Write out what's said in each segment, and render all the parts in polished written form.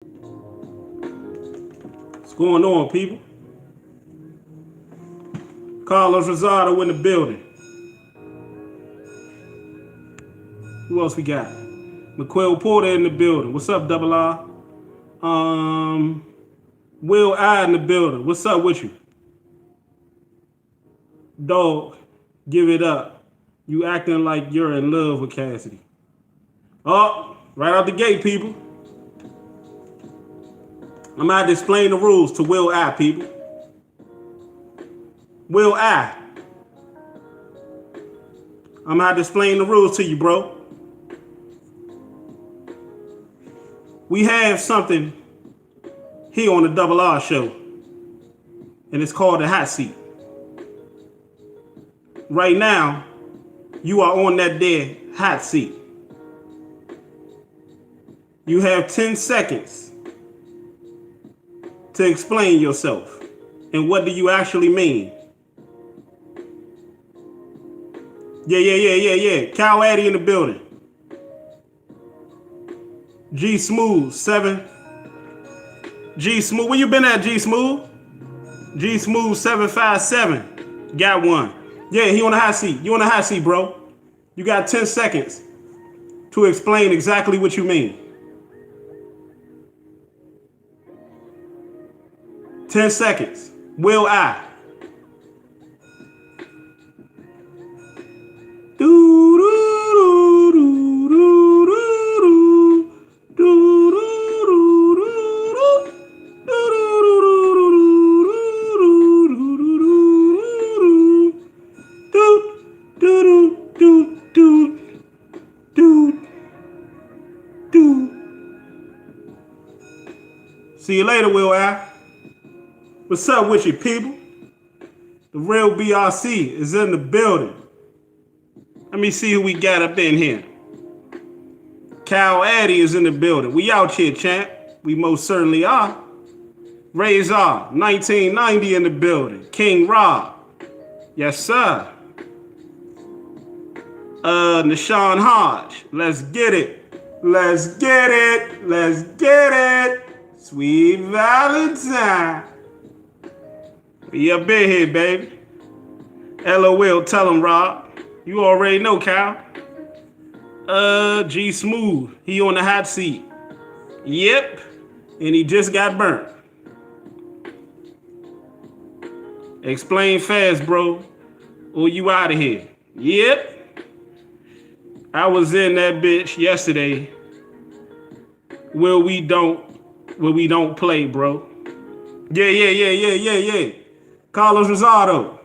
What's going on, people? Carlos Rosado in the building. Who else we got? McQuill Porter in the building. What's up, Double R? Will I in the building. What's up with you? Dog, give it up. You acting like you're in love with Cassidy. Oh, right out the gate, people. I'm out to explain the rules to Will I, people. Will I. I'm out to explain the rules to you, bro. We have something here on the Double R show, and it's called the hot seat. Right now, you are on that dead hot seat. You have 10 seconds to explain yourself. And what do you actually mean? Yeah. Cal Addy in the building. G Smooth, 7. G Smooth, where you been at, G Smooth? G Smooth, 757. Got one. Yeah, he on the hot seat. You on the hot seat, bro. You got 10 seconds to explain exactly what you mean. 10 seconds. Will I? See you later, Will I. What's up with you, people? The real BRC is in the building. Let me see who we got up in here. Cal Addy is in the building. We out here, champ. We most certainly are. Razor, 1990 in the building. King Rob. Yes, sir. Nashawn Hodge. Let's get it. Let's get it. Let's get it. Sweet Valentine. We up in here, baby. LOL, tell him, Rob. You already know, Cal. G Smooth. He on the hot seat. Yep. And he just got burnt. Explain fast, bro. Or you out of here. Yep. I was in that bitch yesterday. Where we don't play, bro. Yeah. Carlos Rosado.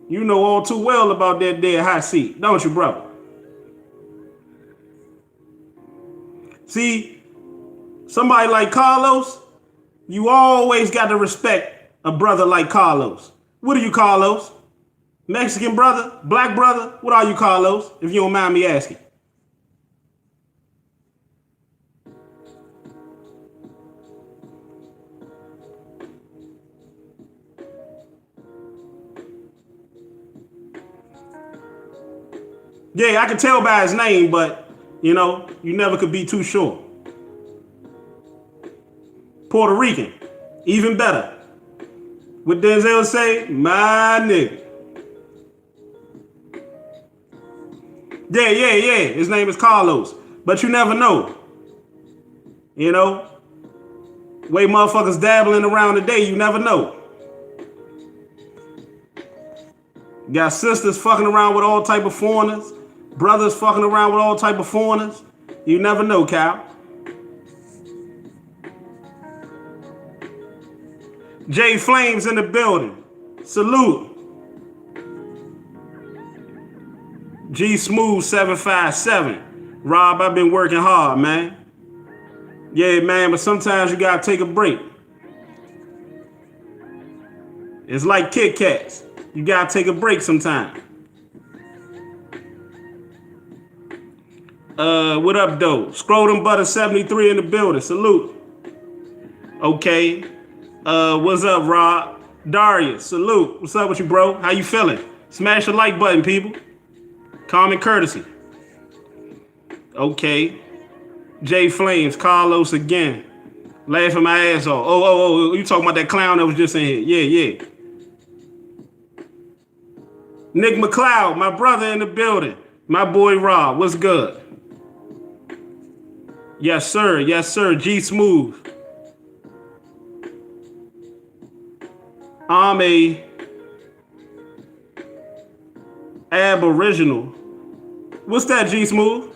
You know all too well about that dead hot seat, don't you, brother? See, somebody like Carlos, you always got to respect a brother like Carlos. What are you, Carlos? Mexican brother? Black brother? What are you, Carlos? If you don't mind me asking. Yeah, I can tell by his name, but, you know, you never could be too sure. Puerto Rican, even better. What Denzel say? My nigga. Yeah. His name is Carlos. But you never know. You know? Way motherfuckers dabbling around today, you never know. You got sisters fucking around with all type of foreigners. Brothers fucking around with all type of foreigners. You never know, Cal. Jay Flames in the building. Salute. G Smooth 757. Rob, I've been working hard, man. Yeah, man, but sometimes you gotta take a break. It's like Kit Kats. You gotta take a break sometime. What up, though? Scrotum Butter 73 in the building. Salute. Okay. What's up, Rob? Darius, salute. What's up with you, bro? How you feeling? Smash the like button, people. Common courtesy. Okay. Jay Flames, Carlos again. Laughing my ass off. Oh, you talking about that clown that was just in here. Yeah. Nick McLeod, my brother in the building. My boy Rob, what's good? Yes, sir. G Smooth. I'm a Aboriginal. What's that, G Smooth?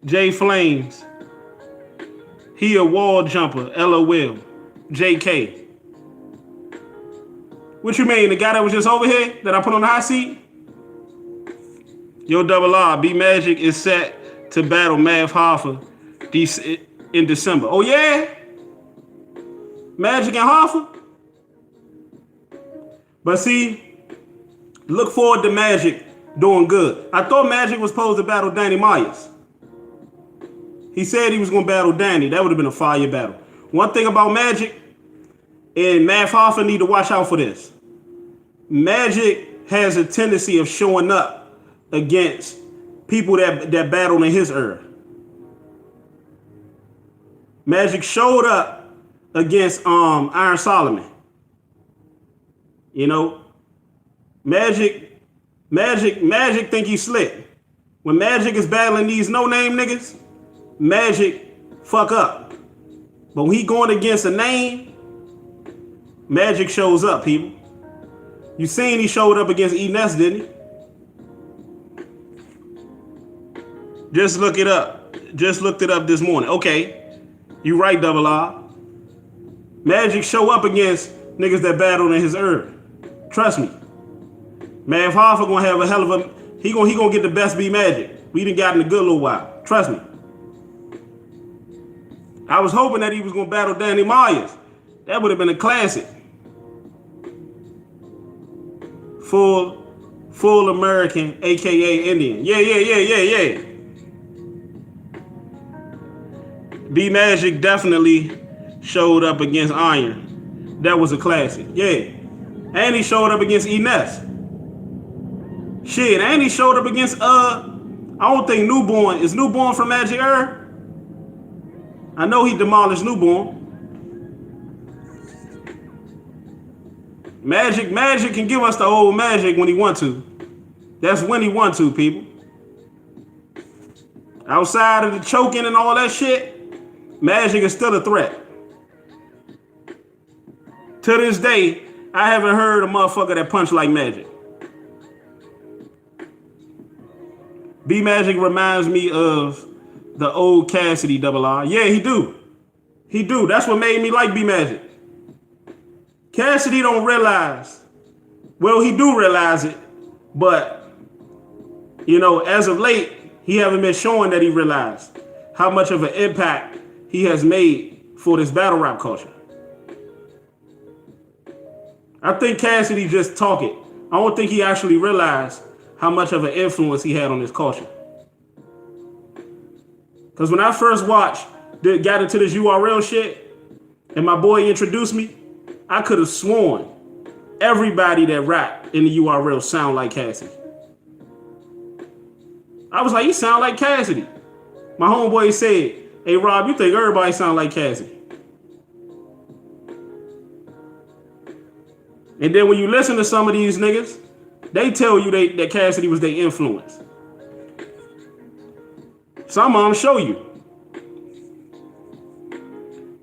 J Flames. He a wall jumper. LOL. JK. What you mean? The guy that was just over here that I put on the hot seat? Yo, Double R. B Magic is set to battle Mav Hoffa in December. Oh, yeah? Magic and Hoffa? But see, look forward to Magic doing good. I thought Magic was supposed to battle Danny Myers. He said he was going to battle Danny. That would have been a fire battle. One thing about Magic, and Mav Hoffa need to watch out for this. Magic has a tendency of showing up against people that battled in his era. Magic showed up against Iron Solomon. You know, Magic think he's slick. When Magic is battling these no-name niggas, Magic fuck up. But when he going against a name, Magic shows up, people. You seen he showed up against E-Ness, didn't he? Just look it up. Just looked it up this morning. Okay, you right, Double R. Magic show up against niggas that battled in his era. Trust me. Mav Hoffa gonna have a hell of a. He gonna get the best B Magic. We done got in a good little while. Trust me. I was hoping that he was gonna battle Danny Myers. That would have been a classic. Full American, aka Indian. Yeah. B Magic definitely showed up against Iron. That was a classic. Yeah. And he showed up against E-Ness. Shit, and he showed up against I don't think Newborn. Is Newborn from Magic Earth? I know he demolished Newborn. Magic can give us the old Magic when he want to. That's when he want to, people. Outside of the choking and all that shit, Magic is still a threat. To this day, I haven't heard a motherfucker that punch like Magic. B Magic reminds me of the old Cassidy Double R. Yeah, he do. That's what made me like B Magic. Cassidy don't realize. Well, he do realize it, but you know, as of late, he haven't been showing that he realized how much of an impact he has made for this battle rap culture. I think Cassidy just talk it. I don't think he actually realized how much of an influence he had on this culture. Because when I first got into this URL shit, and my boy introduced me, I could have sworn everybody that rapped in the URL sound like Cassidy. I was like, you sound like Cassidy. My homeboy said, hey Rob, you think everybody sound like Cassidy? And then when you listen to some of these niggas, they tell you that Cassidy was their influence. Some of them show you.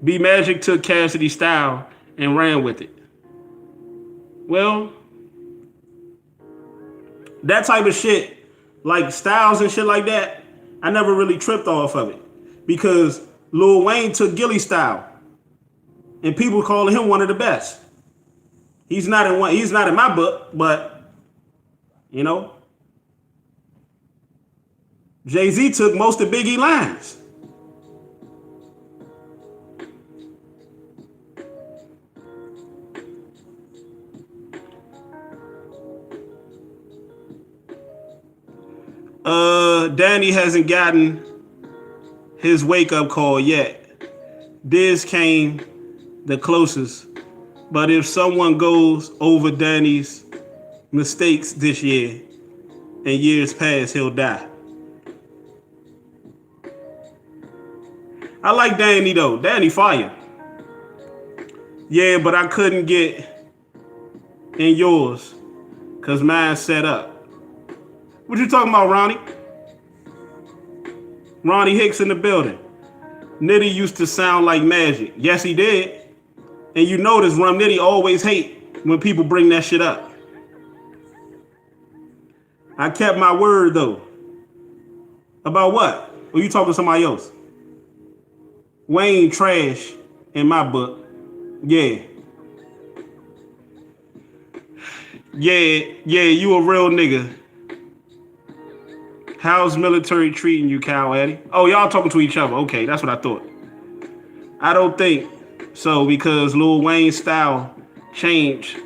B Magic took Cassidy's style and ran with it. Well, that type of shit, like styles and shit like that, I never really tripped off of it. Because Lil Wayne took Gilly's style. And people calling him one of the best. He's not in my book, but you know. Jay-Z took most of Biggie lines. Danny hasn't gotten his wake-up call yet. Diz came the closest. But if someone goes over Danny's mistakes this year and years past, he'll die. I like Danny though. Danny fire. Yeah, but I couldn't get in yours because mine's set up. What you talking about, Ronnie? Ronnie Hicks in the building. Nitty used to sound like magic. Yes, he did. And you notice Rum Nitty always hate when people bring that shit up. I kept my word though. About what? Or you talking to somebody else? Wayne trash in my book. Yeah. Yeah, you a real nigga. How's military treating you, Cal Eddie? Oh, y'all talking to each other. Okay, that's what I thought. I don't think so because Lil Wayne's style changed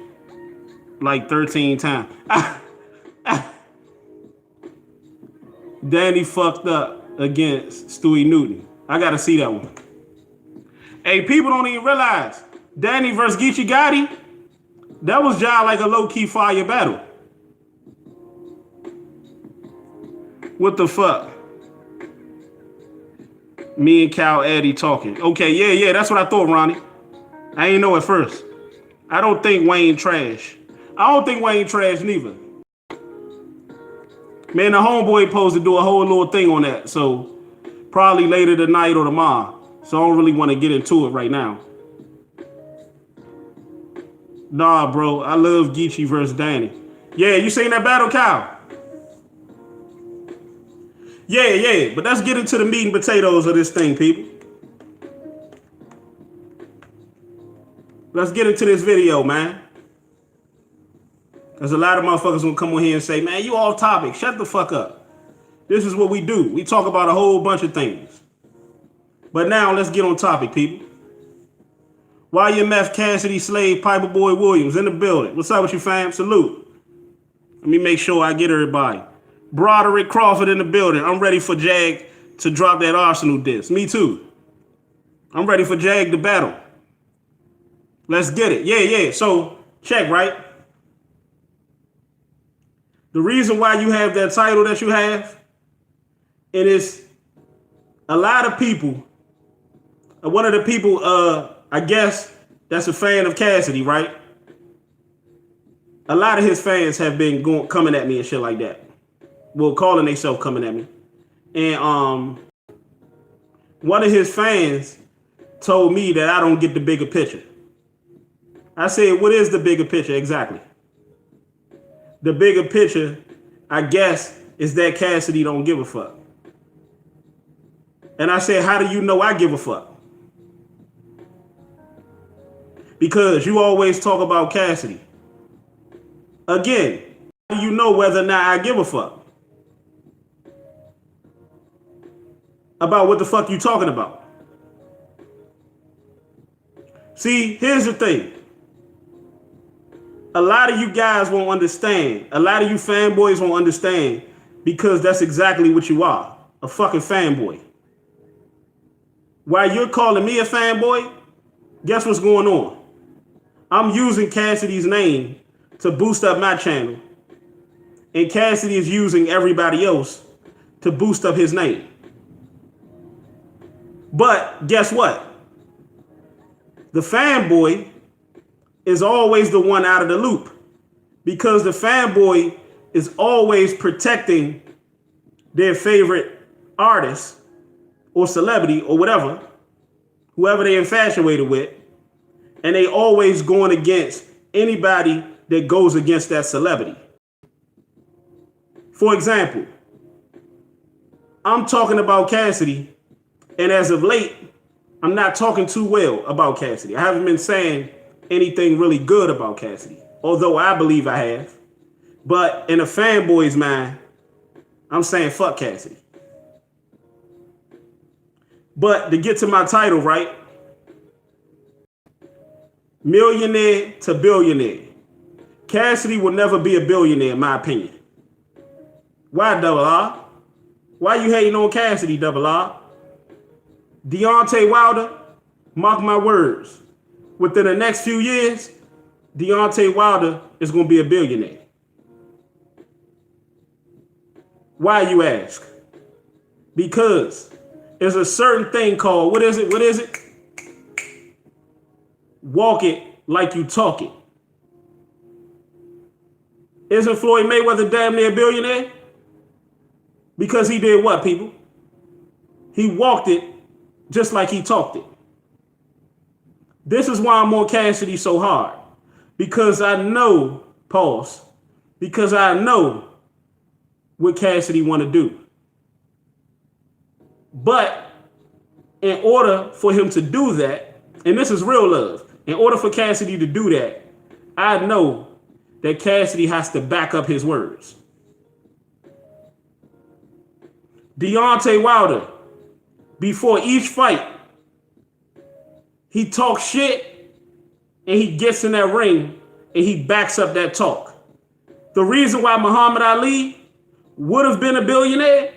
like 13 times. Danny fucked up against Stewie Newton. I gotta see that one. Hey, people don't even realize Danny versus Geechee Gotti, that was just like a low-key fire battle. What the fuck? Me and Cal Eddie talking. Okay, yeah, that's what I thought, Ronnie. I ain't know at first. I don't think Wayne trash. I don't think Wayne trash neither. Man, the homeboy supposed to do a whole little thing on that, so probably later tonight or tomorrow. So I don't really want to get into it right now. Nah, bro, I love Geechee versus Danny. Yeah, you seen that battle, Cal? Yeah, but let's get into the meat and potatoes of this thing, people. Let's get into this video, man. Because a lot of motherfuckers gonna come on here and say, man, you off topic. Shut the fuck up. This is what we do. We talk about a whole bunch of things. But now let's get on topic, people. YMF Cassidy Slave Piper Boy Williams in the building. What's up with you, fam? Salute. Let me make sure I get everybody. Broderick Crawford in the building. I'm ready for Jag to drop that Arsonal disc. Me too. I'm ready for Jag to battle. Let's get it. Yeah. So, check, right? The reason why you have that title that you have, it is a lot of people. One of the people, I guess, that's a fan of Cassidy, right? A lot of his fans have been coming at me and shit like that. Well, calling themselves coming at me. And one of his fans told me that I don't get the bigger picture. I said, what is the bigger picture exactly? The bigger picture, I guess, is that Cassidy don't give a fuck. And I said, how do you know I give a fuck? Because you always talk about Cassidy. Again, how do you know whether or not I give a fuck? About what the fuck you talking about? See, here's the thing. A lot of you guys won't understand. A lot of you fanboys won't understand because that's exactly what you are. A fucking fanboy. While you're calling me a fanboy, guess what's going on? I'm using Cassidy's name to boost up my channel. And Cassidy is using everybody else to boost up his name. But guess what? The fanboy is always the one out of the loop because the fanboy is always protecting their favorite artist or celebrity or whatever, whoever they infatuated with, and they always going against anybody that goes against that celebrity. For example, I'm talking about Cassidy, and as of late, I'm not talking too well about Cassidy. I haven't been saying anything really good about Cassidy, although I believe I have. But in a fanboy's mind, I'm saying fuck Cassidy. But to get to my title, right? Millionaire to billionaire. Cassidy will never be a billionaire, in my opinion. Why, Double R? Why you hating on Cassidy, Double R? Deontay Wilder, mark my words. Within the next few years, Deontay Wilder is going to be a billionaire. Why, you ask? Because There's a certain thing called, what is it? What is it? Walk it like you talk it. Isn't Floyd Mayweather damn near a billionaire? Because he did what, people? He walked it just like he talked it. This is why I'm on Cassidy so hard. Because I know, pause, because I know what Cassidy want to do. But in order for him to do that, and this is real love, in order for Cassidy to do that, I know that Cassidy has to back up his words. Deontay Wilder, before each fight, he talks shit and he gets in that ring and he backs up that talk. The reason why Muhammad Ali would have been a billionaire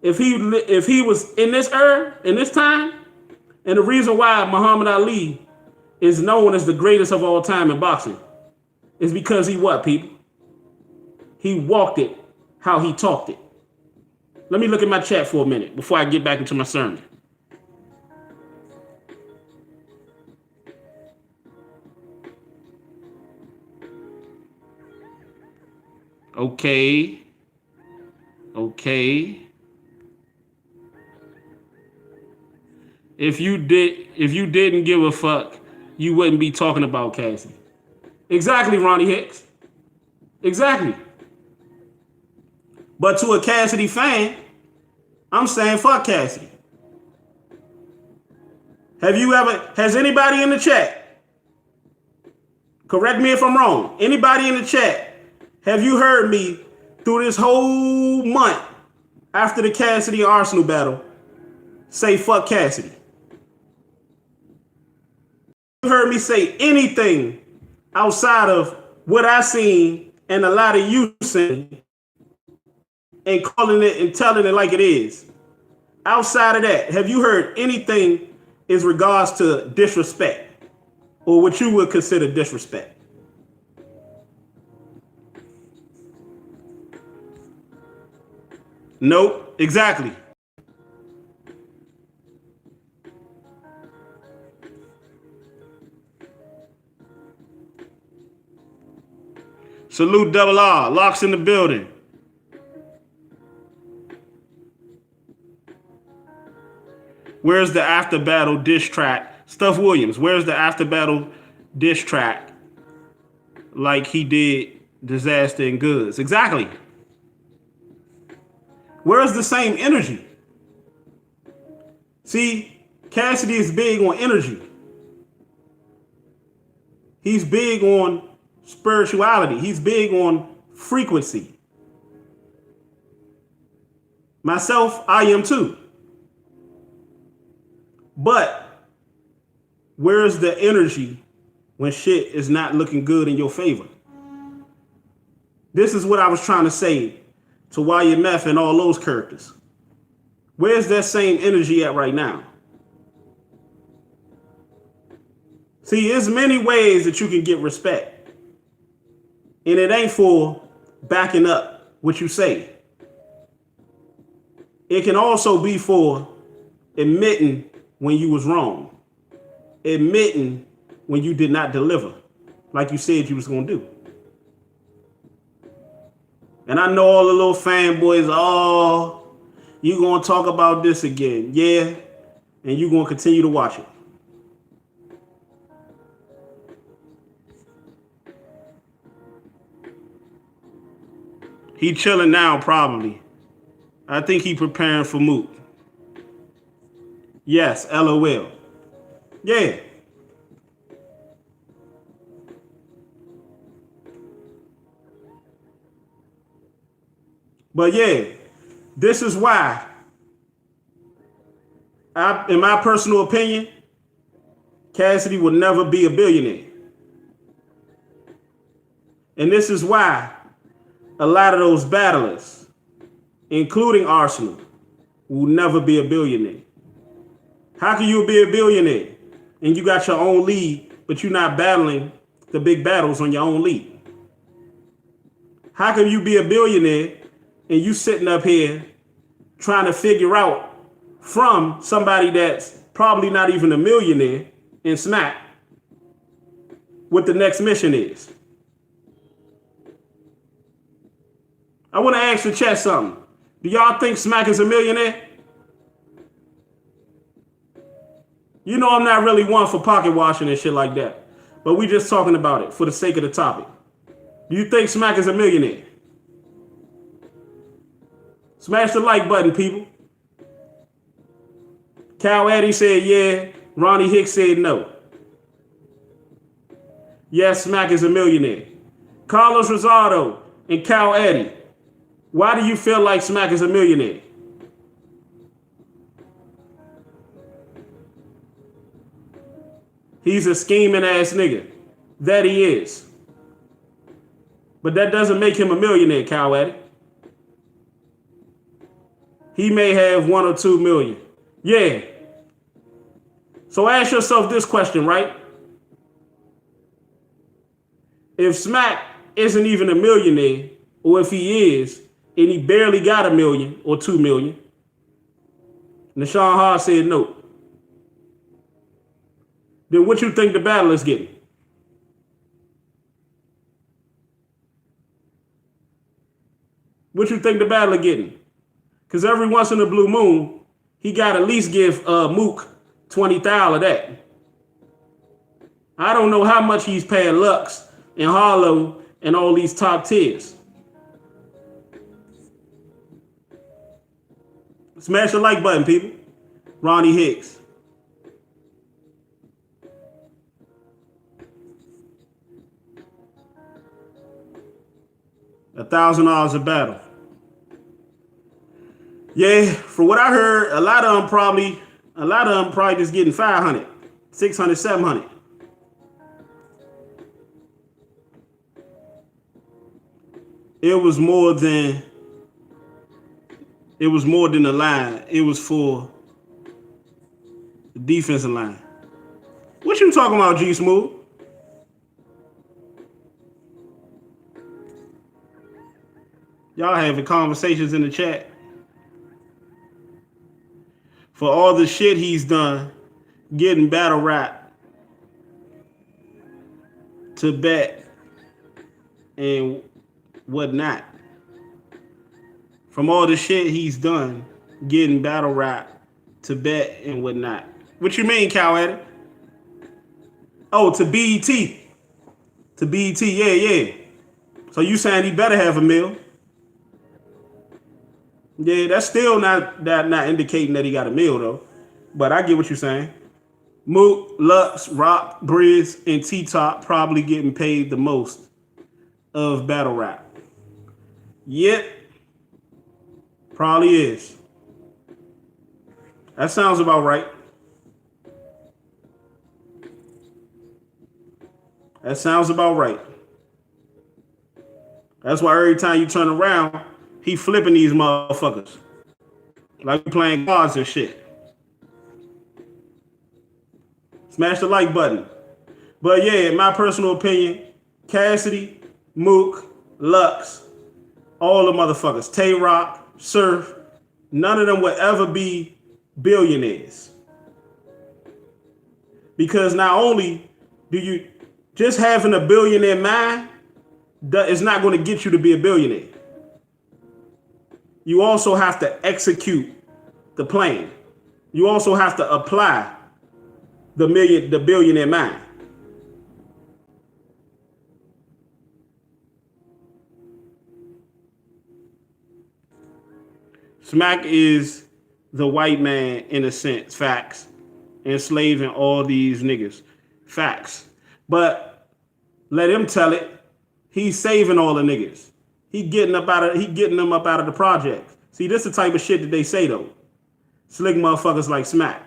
if he was in this era, in this time, and the reason why Muhammad Ali is known as the greatest of all time in boxing is because he what, people? He walked it how he talked it. Let me look at my chat for a minute before I get back into my sermon. Okay. If you didn't give a fuck, you wouldn't be talking about Cassidy. Exactly, Ronnie Hicks. Exactly. But to a Cassidy fan, I'm saying fuck Cassidy. Has anybody in the chat, correct me if I'm wrong, anybody in the chat, have you heard me through this whole month after the Cassidy Arsonal battle say fuck Cassidy? You heard me say anything outside of what I seen and a lot of you saying and calling it and telling it like it is? Outside of that, have you heard anything in regards to disrespect or what you would consider disrespect? Nope, exactly. Salute Double R, Locks in the building. Where's the after battle diss track? Stuff Williams, where's the after battle diss track like he did Disaster and Goods? Exactly. Where's the same energy? See, Cassidy is big on energy. He's big on spirituality. He's big on frequency. Myself, I am too. But where's the energy when shit is not looking good in your favor? This is what I was trying to say to YMF and all those characters. Where's that same energy at right now? See, there's many ways that you can get respect. And it ain't for backing up what you say. It can also be for admitting when you was wrong. Admitting when you did not deliver like you said you was going to do. And I know all the little fanboys, oh, you going to talk about this again. Yeah, and you going to continue to watch it. He chilling now, probably. I think he preparing for Moot. Yes, LOL. Yeah. But yeah, this is why, in my personal opinion, Cassidy will never be a billionaire. And this is why a lot of those battlers, including Arsonal, will never be a billionaire. How can you be a billionaire and you got your own league, but you're not battling the big battles on your own league? How can you be a billionaire and you sitting up here trying to figure out from somebody that's probably not even a millionaire in Smack what the next mission is. I want to ask the chat something. Do y'all think Smack is a millionaire? You know I'm not really one for pocket watching and shit like that. But we just talking about it for the sake of the topic. Do you think Smack is a millionaire? Smash the like button, people. Cal Addy said yeah. Ronnie Hicks said no. Yes, Smack is a millionaire. Carlos Rosado and Cal Addy. Why do you feel like Smack is a millionaire? He's a scheming ass nigga. That he is. But that doesn't make him a millionaire, Cal Addy. He may have 1 or 2 million. Yeah. So ask yourself this question, right? If Smack isn't even a millionaire, or if he is, and he barely got 1 million or 2 million, Nashawn Hard said no. Then what you think the battle is getting? What you think the battle is getting? Because every once in a blue moon, he got at least give Mook 20,000 of that. I don't know how much he's paying Lux and Harlow and all these top tiers. Smash the like button, people. Ronnie Hicks. $1,000 a battle. Yeah, for what I heard, a lot of them probably just getting 500, 600, 700. It was more than the line. It was for the defensive line. What you talking about, G Smooth? Y'all having conversations in the chat. For all the shit he's done, getting battle rap to bet and whatnot. From all the shit he's done, getting battle rap to bet and whatnot. What you mean, Cal Addy? Oh, to BET. To BET, yeah. So you saying he better have $1 million? Yeah, that's still not indicating that he got $1 million though. But I get what you're saying. Mook, Lux, Rock, Briz, and T-Top probably getting paid the most of battle rap. Yep. Probably is. That sounds about right. That sounds about right. That's why every time you turn around, he flipping these motherfuckers. Like playing cards and shit. Smash the like button. But yeah, in my personal opinion, Cassidy, Mook, Lux, all the motherfuckers, Tay-Rock, Surf, none of them will ever be billionaires. Because not only do you just having a billionaire mind is not going to get you to be a billionaire. You also have to execute the plan. You also have to apply the billionaire mind. Smack is the white man in a sense, facts, enslaving all these niggas, facts. But let him tell it. He's saving all the niggas. He getting them up out of the project. See, this is the type of shit that they say though. Slick motherfuckers like Smack.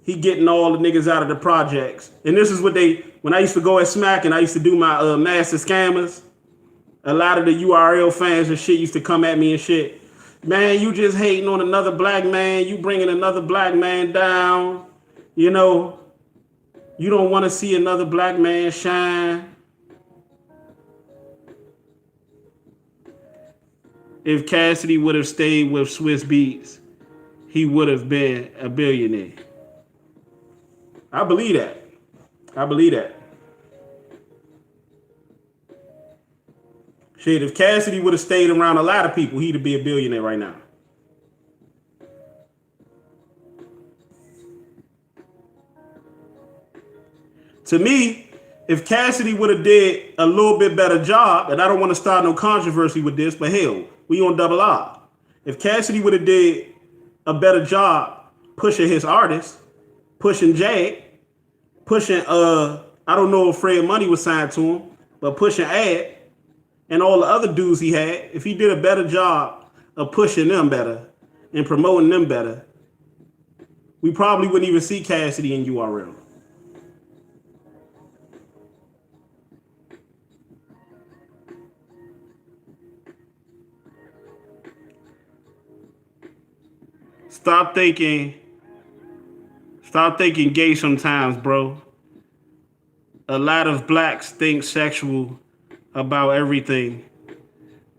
He getting all the niggas out of the projects. And this is what when I used to go at Smack and I used to do my master scammers, a lot of the URL fans and shit used to come at me and shit. Man, you just hating on another black man. You bringing another black man down. You know, you don't want to see another black man shine. If Cassidy would have stayed with Swiss Beats, he would have been a billionaire. I believe that. I believe that. Shit, if Cassidy would have stayed around a lot of people, he'd be a billionaire right now. To me, if Cassidy would have did a little bit better job, and I don't want to start no controversy with this, but hell, we on double R. If Cassidy would have did a better job pushing his artists, pushing Jag, pushing I don't know if Fred Money was signed to him, but pushing Ad and all the other dudes he had, if he did a better job of pushing them better and promoting them better, we probably wouldn't even see Cassidy in URL. Stop thinking gay sometimes, bro. A lot of blacks think sexual about everything.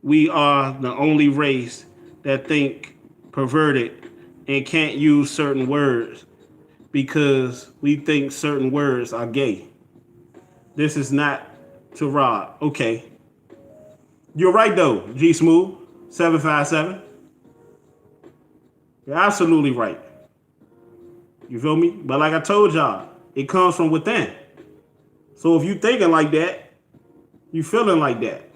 We are the only race that think perverted and can't use certain words because we think certain words are gay. This is not to Rod. Okay. You're right though, G Smooth 757. You're absolutely right. You feel me? But like I told y'all, it comes from within. So if you thinking like that, you feeling like that.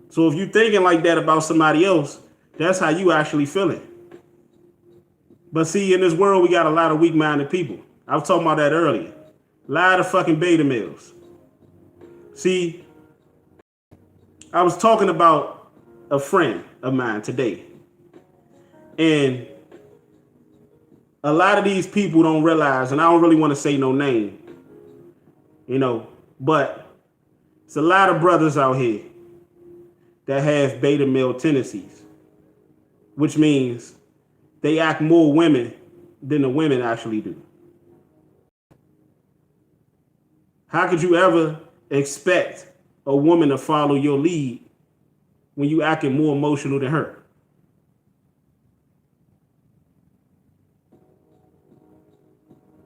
So if you thinking like that about somebody else, that's how you actually feeling. But see, in this world, we got a lot of weak-minded people. I was talking about that earlier. A lot of fucking beta males. See, I was talking about a friend of mine today. And a lot of these people don't realize, and I don't really want to say no name, you know, but it's a lot of brothers out here that have beta male tendencies, which means they act more women than the women actually do. How could you ever expect a woman to follow your lead when you acting more emotional than her?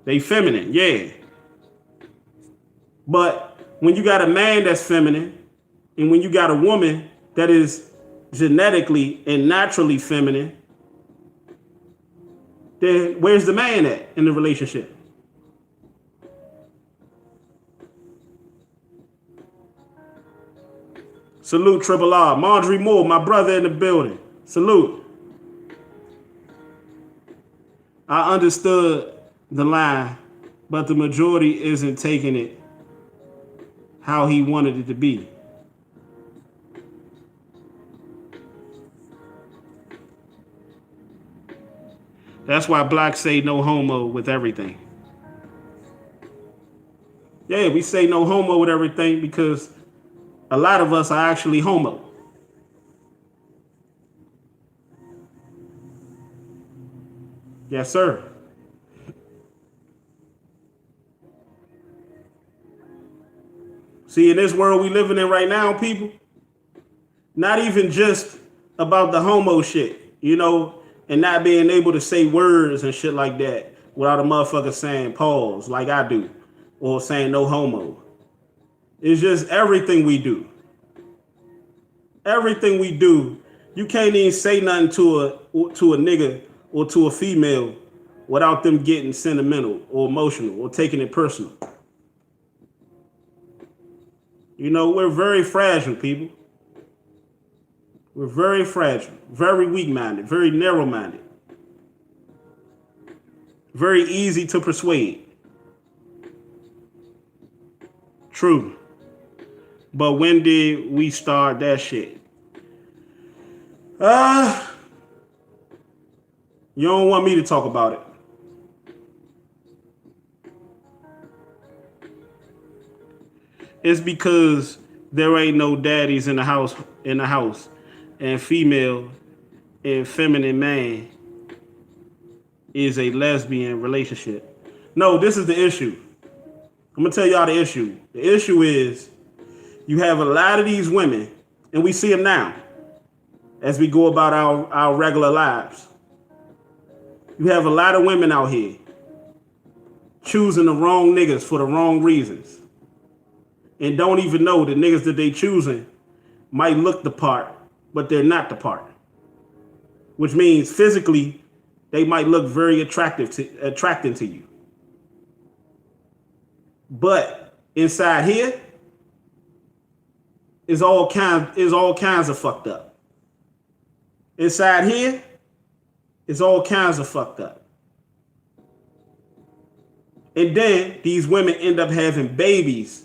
They feminine, yeah. But when you got a man that's feminine, and when you got a woman that is genetically and naturally feminine, then where's the man at in the relationship? Salute Triple R. Marjorie Moore, my brother in the building. Salute. I understood the line, but the majority isn't taking it how he wanted it to be. That's why blacks say no homo with everything. Yeah, we say no homo with everything because a lot of us are actually homo. Yes, sir. See, in this world we living in right now, people, not even just about the homo shit, you know, and not being able to say words and shit like that without a motherfucker saying pause like I do or saying no homo. It's just everything we do. Everything we do, you can't even say nothing to a nigga or to a female without them getting sentimental or emotional or taking it personal. You know, we're very fragile, people. We're very fragile, very weak-minded, very narrow-minded, very easy to persuade. True. But when did we start that shit? You don't want me to talk about it. It's because there ain't no daddies in the house, and female and feminine man is a lesbian relationship. No, this is the issue. I'm gonna tell y'all the issue. The issue is you have a lot of these women, and we see them now as we go about our regular lives. You have a lot of women out here choosing the wrong niggas for the wrong reasons and don't even know the niggas that they choosing might look the part, but they're not the part. Which means physically, they might look very attracting to you. But inside here is all kinds of fucked up. Inside here is all kinds of fucked up. And then these women end up having babies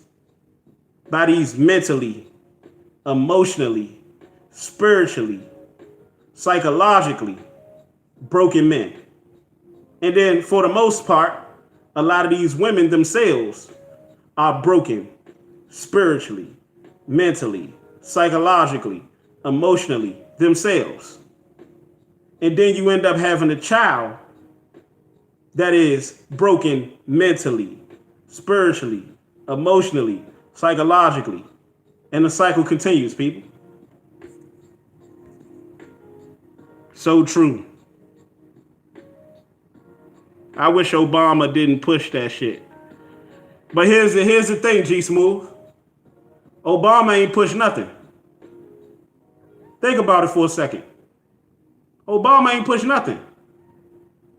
by these mentally, emotionally, spiritually, psychologically broken men. And then for the most part, a lot of these women themselves are broken spiritually, mentally, psychologically, emotionally themselves. And then you end up having a child that is broken mentally, spiritually, emotionally, psychologically. And the cycle continues, people. So true. I wish Obama didn't push that shit. But here's the thing, G Smooth. Obama ain't pushed nothing. Think about it for a second. Obama ain't pushed nothing.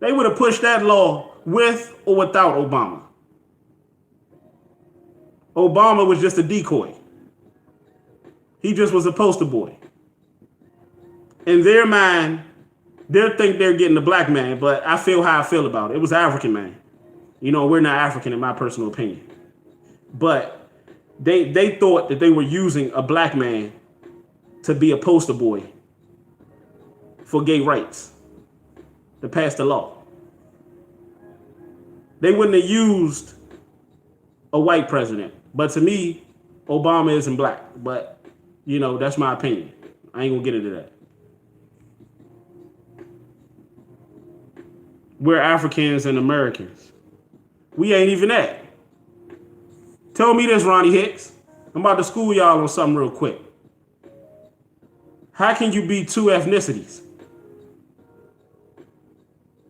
They would have pushed that law with or without Obama. Obama was just a decoy. He just was a poster boy. In their mind, they think they're getting the black man, but I feel how I feel about it. It was an African man. You know, we're not African in my personal opinion. But they thought that they were using a black man to be a poster boy for gay rights, to pass the law. They wouldn't have used a white president. But to me, Obama isn't black. But, you know, that's my opinion. I ain't gonna get into that. We're Africans and Americans. We ain't even that. Tell me this, Ronnie Hicks. I'm about to school y'all on something real quick. How can you be two ethnicities?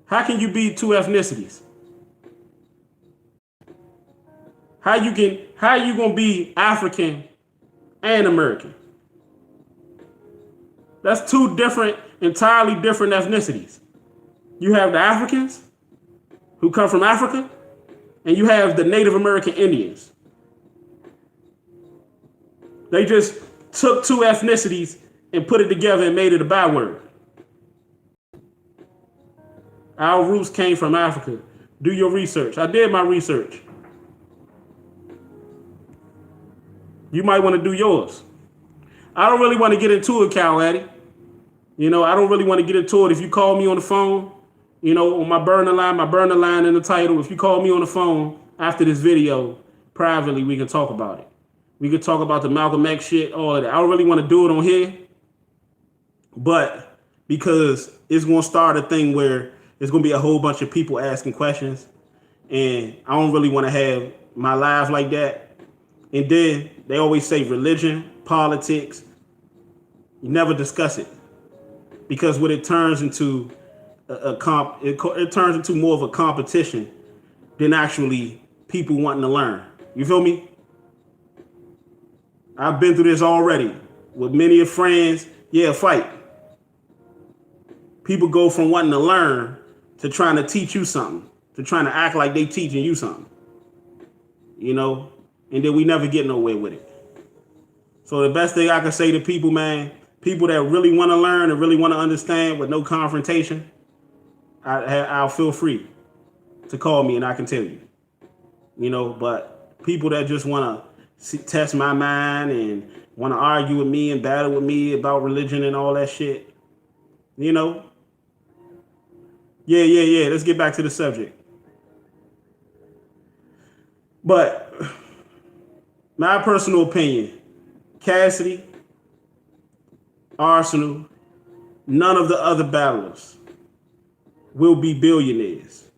How can you be two ethnicities? How you gonna be African and American? That's two entirely different ethnicities. You have the Africans who come from Africa, and you have the Native American Indians. They just took two ethnicities and put it together and made it a byword. Our roots came from Africa. Do your research. I did my research. You might want to do yours. I don't really want to get into it, Cal Addy. You know, I don't really want to get into it. If you call me on the phone, you know, on my burner line in the title, if you call me on the phone after this video, privately, we can talk about it. We could talk about the Malcolm X shit, all of that. I don't really want to do it on here, but because it's going to start a thing where there's going to be a whole bunch of people asking questions, and I don't really want to have my live like that. And then they always say religion, politics, you never discuss it, because what it turns into it turns into more of a competition than actually people wanting to learn. You feel me? I've been through this already with many of friends. Yeah, fight. People go from wanting to learn to trying to teach you something, to trying to act like they teaching you something. You know, and then we never get nowhere with it. So the best thing I can say to people, man, people that really want to learn and really want to understand with no confrontation, I'll feel free to call me and I can tell you. You know, but people that just want to test my mind and want to argue with me and battle with me about religion and all that shit, you know. Yeah. Let's get back to the subject. But my personal opinion, Cassidy, Arsonal, none of the other battlers will be billionaires.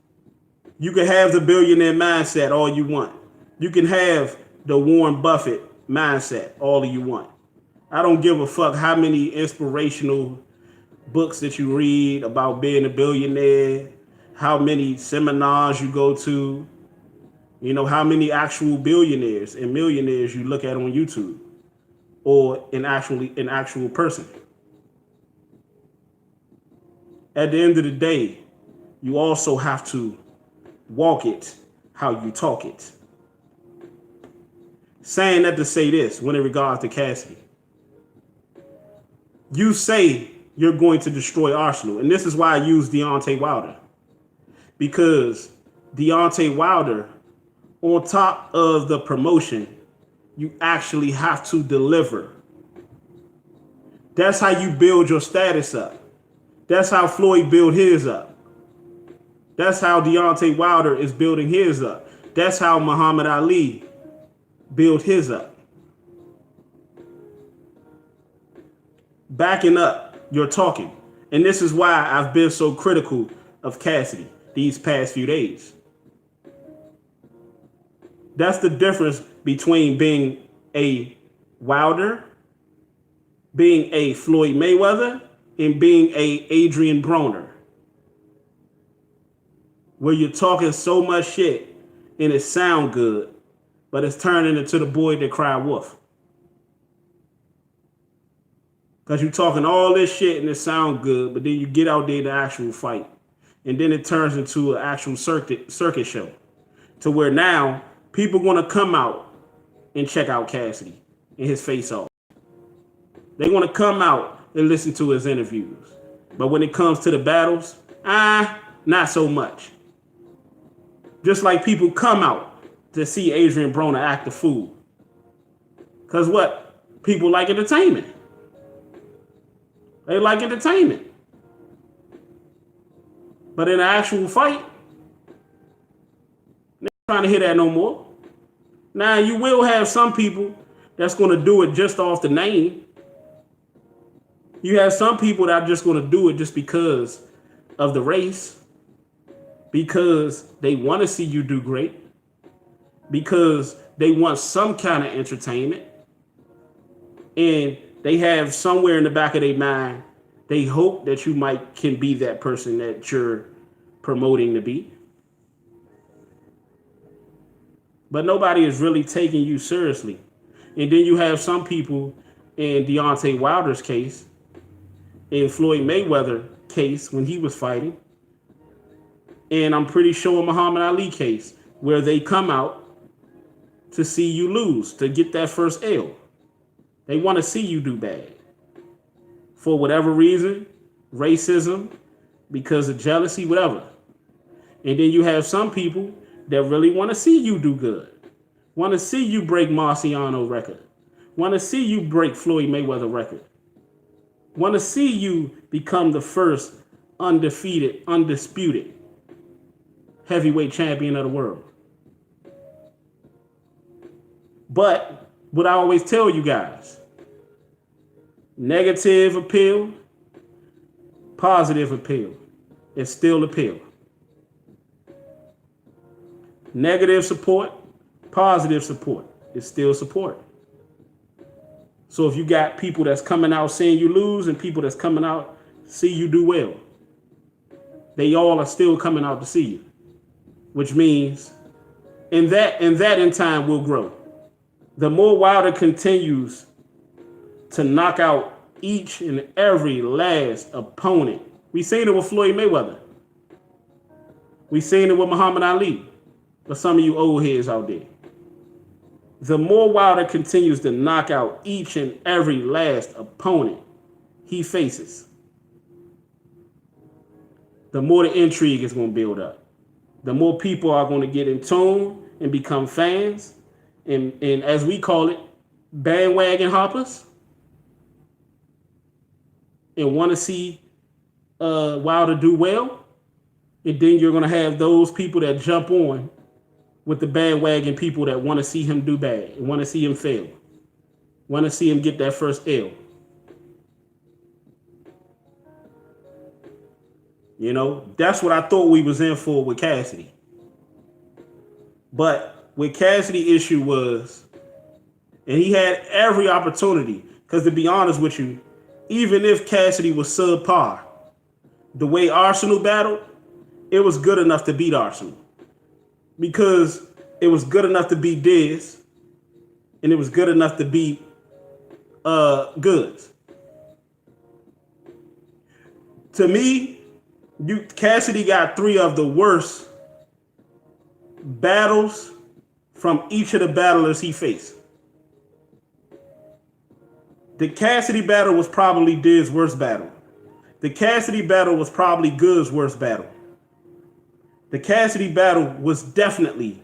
You can have the billionaire mindset all you want. You can have the Warren Buffett mindset all you want. I don't give a fuck how many inspirational books that you read about being a billionaire, how many seminars you go to, how many actual billionaires and millionaires you look at on YouTube or an actual person. At the end of the day, you also have to walk it how you talk it. Saying that to say this, when in regards to Cassidy, you say you're going to destroy Arsonal. And this is why I use Deontay Wilder. Because Deontay Wilder, on top of the promotion, you actually have to deliver. That's how you build your status up. That's how Floyd built his up. That's how Deontay Wilder is building his up. That's how Muhammad Ali built his up. Backing up your talking. And this is why I've been so critical of Cassidy these past few days. That's the difference between being a Wilder, being a Floyd Mayweather, and being a Adrian Broner. Where you're talking so much shit and it sound good, but it's turning into the boy that cried wolf. Because you're talking all this shit and it sound good, but then you get out there to actual fight. And then it turns into an actual circuit show. To where now people going to come out and check out Cassidy and his face off. They want to come out and listen to his interviews. But when it comes to the battles, not so much. Just like people come out to see Adrian Broner act a fool. Because what? People like entertainment. They like entertainment. But in an actual fight, they're not trying to hear that no more. Now, you will have some people that's going to do it just off the name. You have some people that are just going to do it just because of the race. Because they want to see you do great. Because they want some kind of entertainment. And they have somewhere in the back of their mind, they hope that you can be that person that you're promoting to be. But nobody is really taking you seriously. And then you have some people in Deontay Wilder's case, in Floyd Mayweather case when he was fighting, and I'm pretty sure in Muhammad Ali case, where they come out to see you lose, to get that first L. They want to see you do bad. For whatever reason, racism, because of jealousy, whatever. And then you have some people that really want to see you do good. Want to see you break Marciano record. Want to see you break Floyd Mayweather record. Want to see you become the first undefeated, undisputed heavyweight champion of the world. But what I always tell you guys, negative appeal, positive appeal, it's still appeal. Negative support, positive support, it's still support. So if you got people that's coming out seeing you lose and people that's coming out see you do well, they all are still coming out to see you, which means in time will grow. The more Wilder continues to knock out each and every last opponent. We seen it with Floyd Mayweather. We seen it with Muhammad Ali. For some of you old heads out there. The more Wilder continues to knock out each and every last opponent he faces, the more the intrigue is going to build up. The more people are going to get in tune and become fans. And as we call it, bandwagon hoppers. And want to see Wilder do well. And then you're going to have those people that jump on with the bandwagon people that want to see him do bad and want to see him fail. Want to see him get that first L. That's what I thought we was in for with Cassidy. But what Cassidy issue was, and he had every opportunity, because to be honest with you, even if Cassidy was subpar, the way Arsonal battled, it was good enough to beat Arsenal because it was good enough to beat Diz and it was good enough to beat Goods. To me, Cassidy got 3 of the worst battles from each of the battlers he faced. The Cassidy battle was probably Diz's worst battle. The Cassidy battle was probably Good's worst battle. The Cassidy battle was definitely,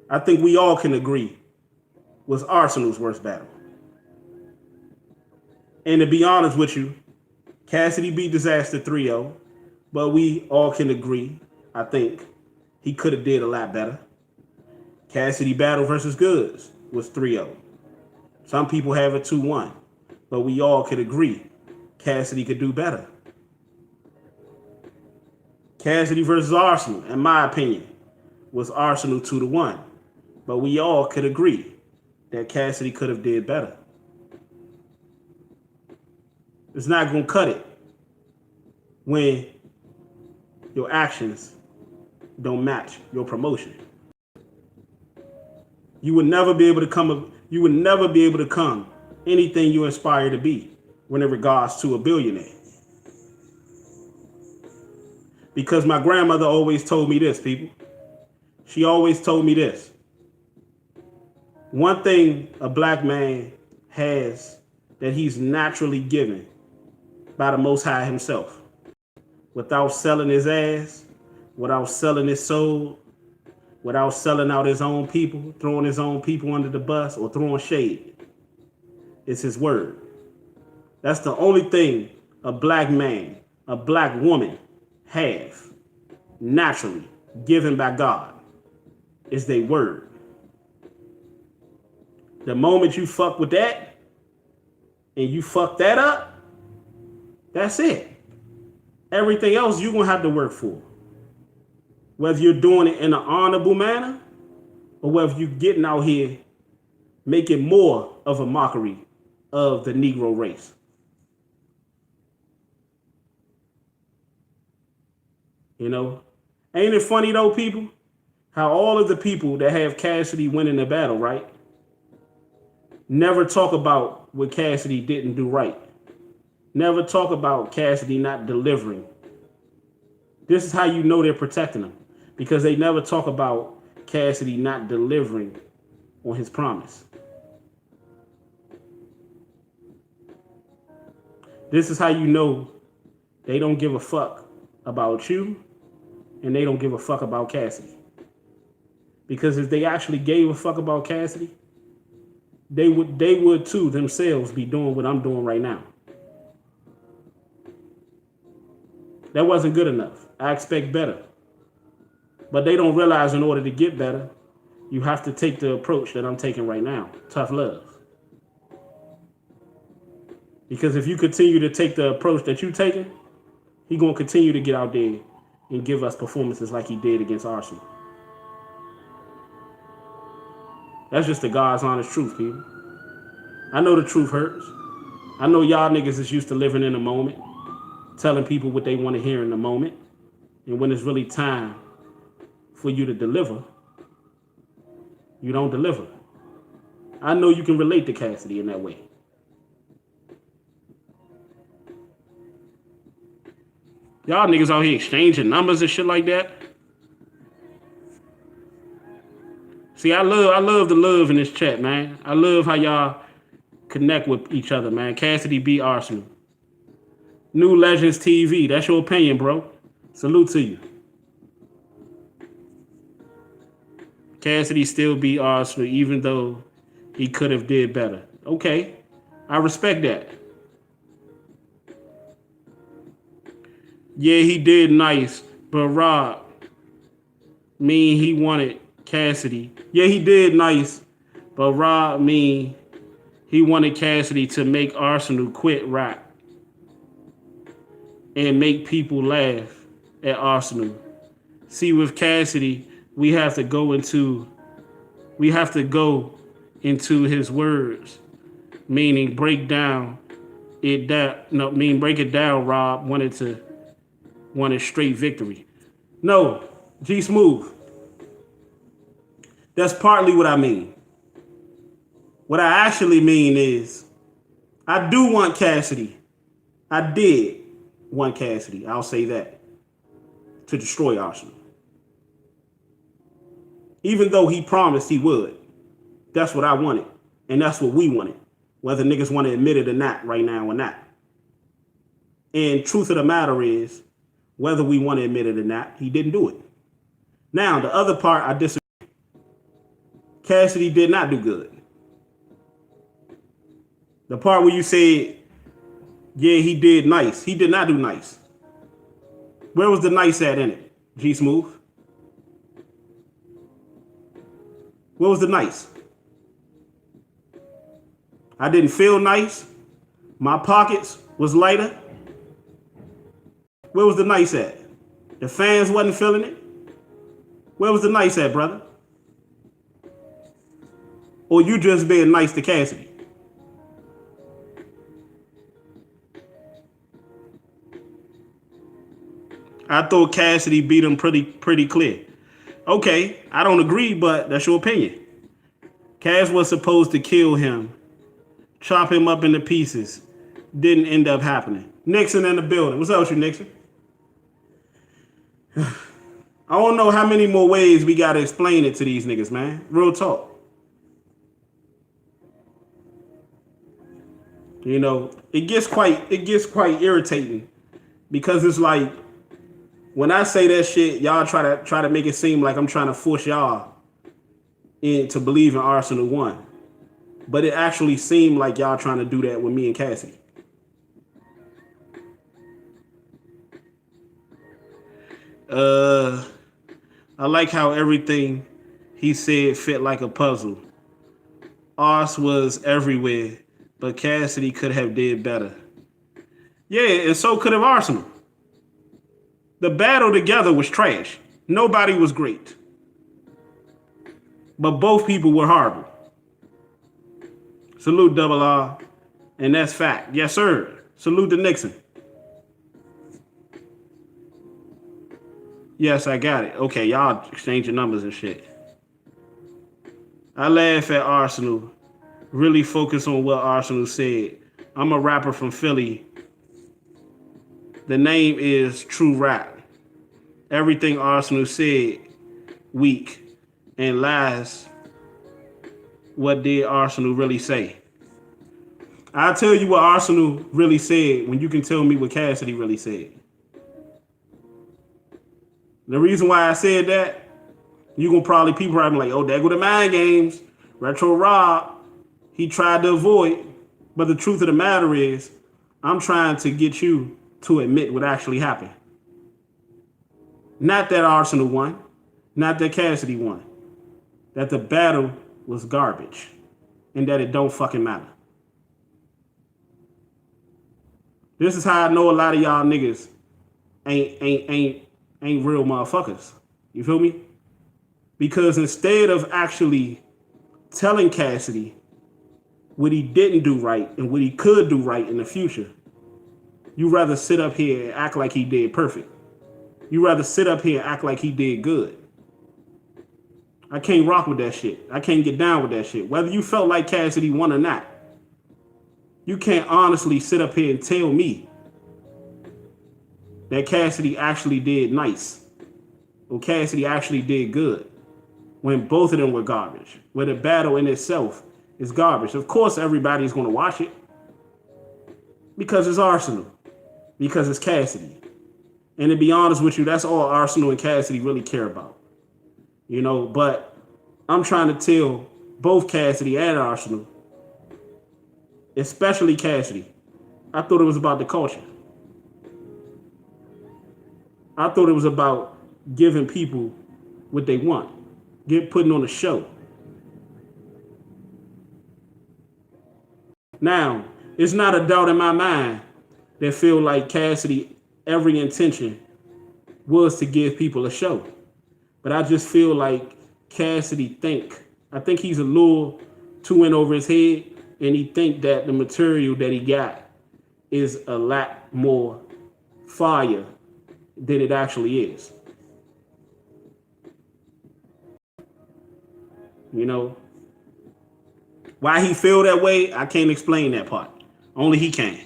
I think we all can agree, was Arsenal's worst battle. And to be honest with you, Cassidy beat Disaster 3-0, but we all can agree, I think, he could have did a lot better. Cassidy battle versus Goods was 3-0. Some people have it 2-1, but we all could agree Cassidy could do better. Cassidy versus Arsenal, in my opinion, was Arsenal 2-1, but we all could agree that Cassidy could have did better. It's not going to cut it when your actions don't match your promotion. You would never be able to come anything you aspire to be when it regards to a billionaire. Because my grandmother always told me this, people. She always told me this. One thing a black man has that he's naturally given by the Most High himself, without selling his ass, without selling his soul, without selling out his own people, throwing his own people under the bus or throwing shade, it's his word. That's the only thing a black man, a black woman have naturally given by God is their word. The moment you fuck with that and you fuck that up, that's it. Everything else you're going to have to work for. Whether you're doing it in an honorable manner or whether you're getting out here making more of a mockery of the Negro race. You know, ain't it funny though, people, how all of the people that have Cassidy winning the battle, right, never talk about what Cassidy didn't do right. Never talk about Cassidy not delivering. This is how you know they're protecting him, because they never talk about Cassidy not delivering on his promise. This is how you know they don't give a fuck about you and they don't give a fuck about Cassidy. Because if they actually gave a fuck about Cassidy, they would too themselves be doing what I'm doing right now. That wasn't good enough. I expect better. But they don't realize in order to get better, you have to take the approach that I'm taking right now. Tough love. Because if you continue to take the approach that you're taking, he's going to continue to get out there and give us performances like he did against Arsonal. That's just the God's honest truth, people. I know the truth hurts. I know y'all niggas is used to living in the moment, telling people what they want to hear in the moment. And when it's really time for you to deliver, you don't deliver. I know you can relate to Cassidy in that way. Y'all niggas out here exchanging numbers and shit like that. See, I love the love in this chat, man. I love how y'all connect with each other, man. Cassidy beat Arsonal. New Legends TV. That's your opinion, bro. Salute to you. Cassidy still beat Arsonal, even though he could have did better. Okay, I respect that. Yeah, he did nice, but Rob, he wanted Cassidy. Yeah, he did nice, but Rob, he wanted Cassidy to make Arsonal quit rap and make people laugh at Arsonal. See, with Cassidy, we have to go into his words, meaning break it down. Rob wanted straight victory. No, G Smooth. That's partly what I mean. What I actually mean is I do want Cassidy. I did want Cassidy. I'll say that. To destroy Arsonal. Even though he promised he would. That's what I wanted. And that's what we wanted. Whether niggas want to admit it or not right now or not. And truth of the matter is, whether we want to admit it or not, he didn't do it. Now, the other part, I disagree. Cassidy did not do good. The part where you said, yeah, he did nice. He did not do nice. Where was the nice at in it, G Smooth? Where was the nice? I didn't feel nice. My pockets was lighter. Where was the nice at? The fans wasn't feeling it. Where was the nice at, brother? Or you just being nice to Cassidy? I thought Cassidy beat him pretty clear. Okay, I don't agree, but that's your opinion. Cass was supposed to kill him, chop him up into pieces. Didn't end up happening. Nixon in the building. What's up with you, Nixon? I don't know how many more ways we gotta explain it to these niggas, man. Real talk. You know, it gets quite irritating because it's like when I say that shit, y'all try to make it seem like I'm trying to force y'all to believe in Arsonal 1. But it actually seemed like y'all trying to do that with me and Cassidy. I like how everything he said fit like a puzzle. Ars was everywhere, but Cassidy could have did better. Yeah, and so could have Arsonal. The battle together was trash. Nobody was great. But both people were horrible. Salute Double R. And that's fact. Yes, sir. Salute to Nixon. Yes, I got it. Okay, y'all exchanging numbers and shit. I laugh at Arsonal. Really focus on what Arsonal said. I'm a rapper from Philly. The name is True Rap. Everything Arsonal said, weak. And lies. What did Arsonal really say? I'll tell you what Arsonal really said when you can tell me what Cassidy really said. The reason why I said that, people probably like, oh, there go the mind games. Retro Rob, he tried to avoid. But the truth of the matter is, I'm trying to get you to admit what actually happened. Not that Arsonal won, not that Cassidy won. That the battle was garbage. And that it don't fucking matter. This is how I know a lot of y'all niggas ain't real motherfuckers. You feel me? Because instead of actually telling Cassidy what he didn't do right and what he could do right in the future, you rather sit up here and act like he did perfect. You rather sit up here and act like he did good. I can't rock with that shit. I can't get down with that shit. Whether you felt like Cassidy won or not, you can't honestly sit up here and tell me that Cassidy actually did nice or Cassidy actually did good when both of them were garbage, where the battle in itself is garbage. Of course, everybody's going to watch it because it's Arsonal, because it's Cassidy. And to be honest with you, that's all Arsonal and Cassidy really care about. You know, but I'm trying to tell both Cassidy and Arsonal, especially Cassidy, I thought it was about the culture. I thought it was about giving people what they want, putting on a show. Now, it's not a doubt in my mind that feel like Cassidy, every intention was to give people a show. But I just feel like Cassidy I think he's a little too in over his head, and he think that the material that he got is a lot more fire than it actually is. You know, why he feel that way, I can't explain that part. Only he can.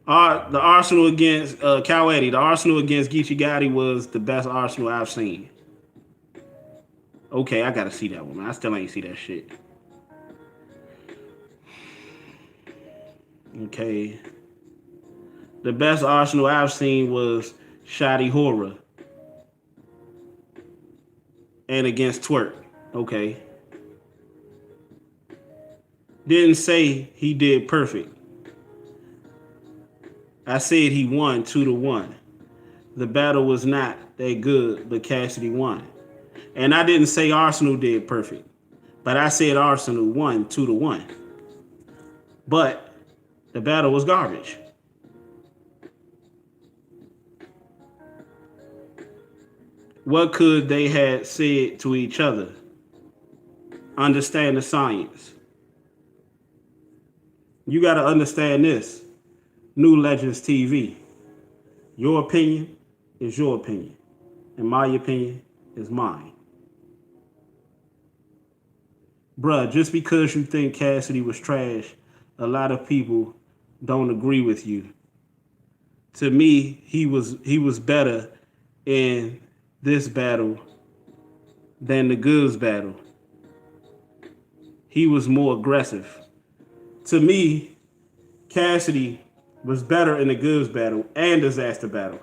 The Arsonal against Cassidy, the Arsonal against Geechee Gotti was the best Arsonal I've seen. Okay, I gotta see that one, man. I still ain't see that shit. Okay. The best Arsonal I've seen was Shoddy Horror. And against Twerk. Okay. Didn't say he did perfect. I said he won 2-1. The battle was not that good, but Cassidy won. And I didn't say Arsonal did perfect, but I said Arsonal won 2-1. But the battle was garbage. What could they have said to each other? Understand the science. You got to understand this. New Legends TV. Your opinion is your opinion, and my opinion is mine. Bruh, just because you think Cassidy was trash, a lot of people don't agree with you. To me, he was better in this battle than the Goods battle. He was more aggressive. To me, Cassidy was better in the Goods battle and Disaster battle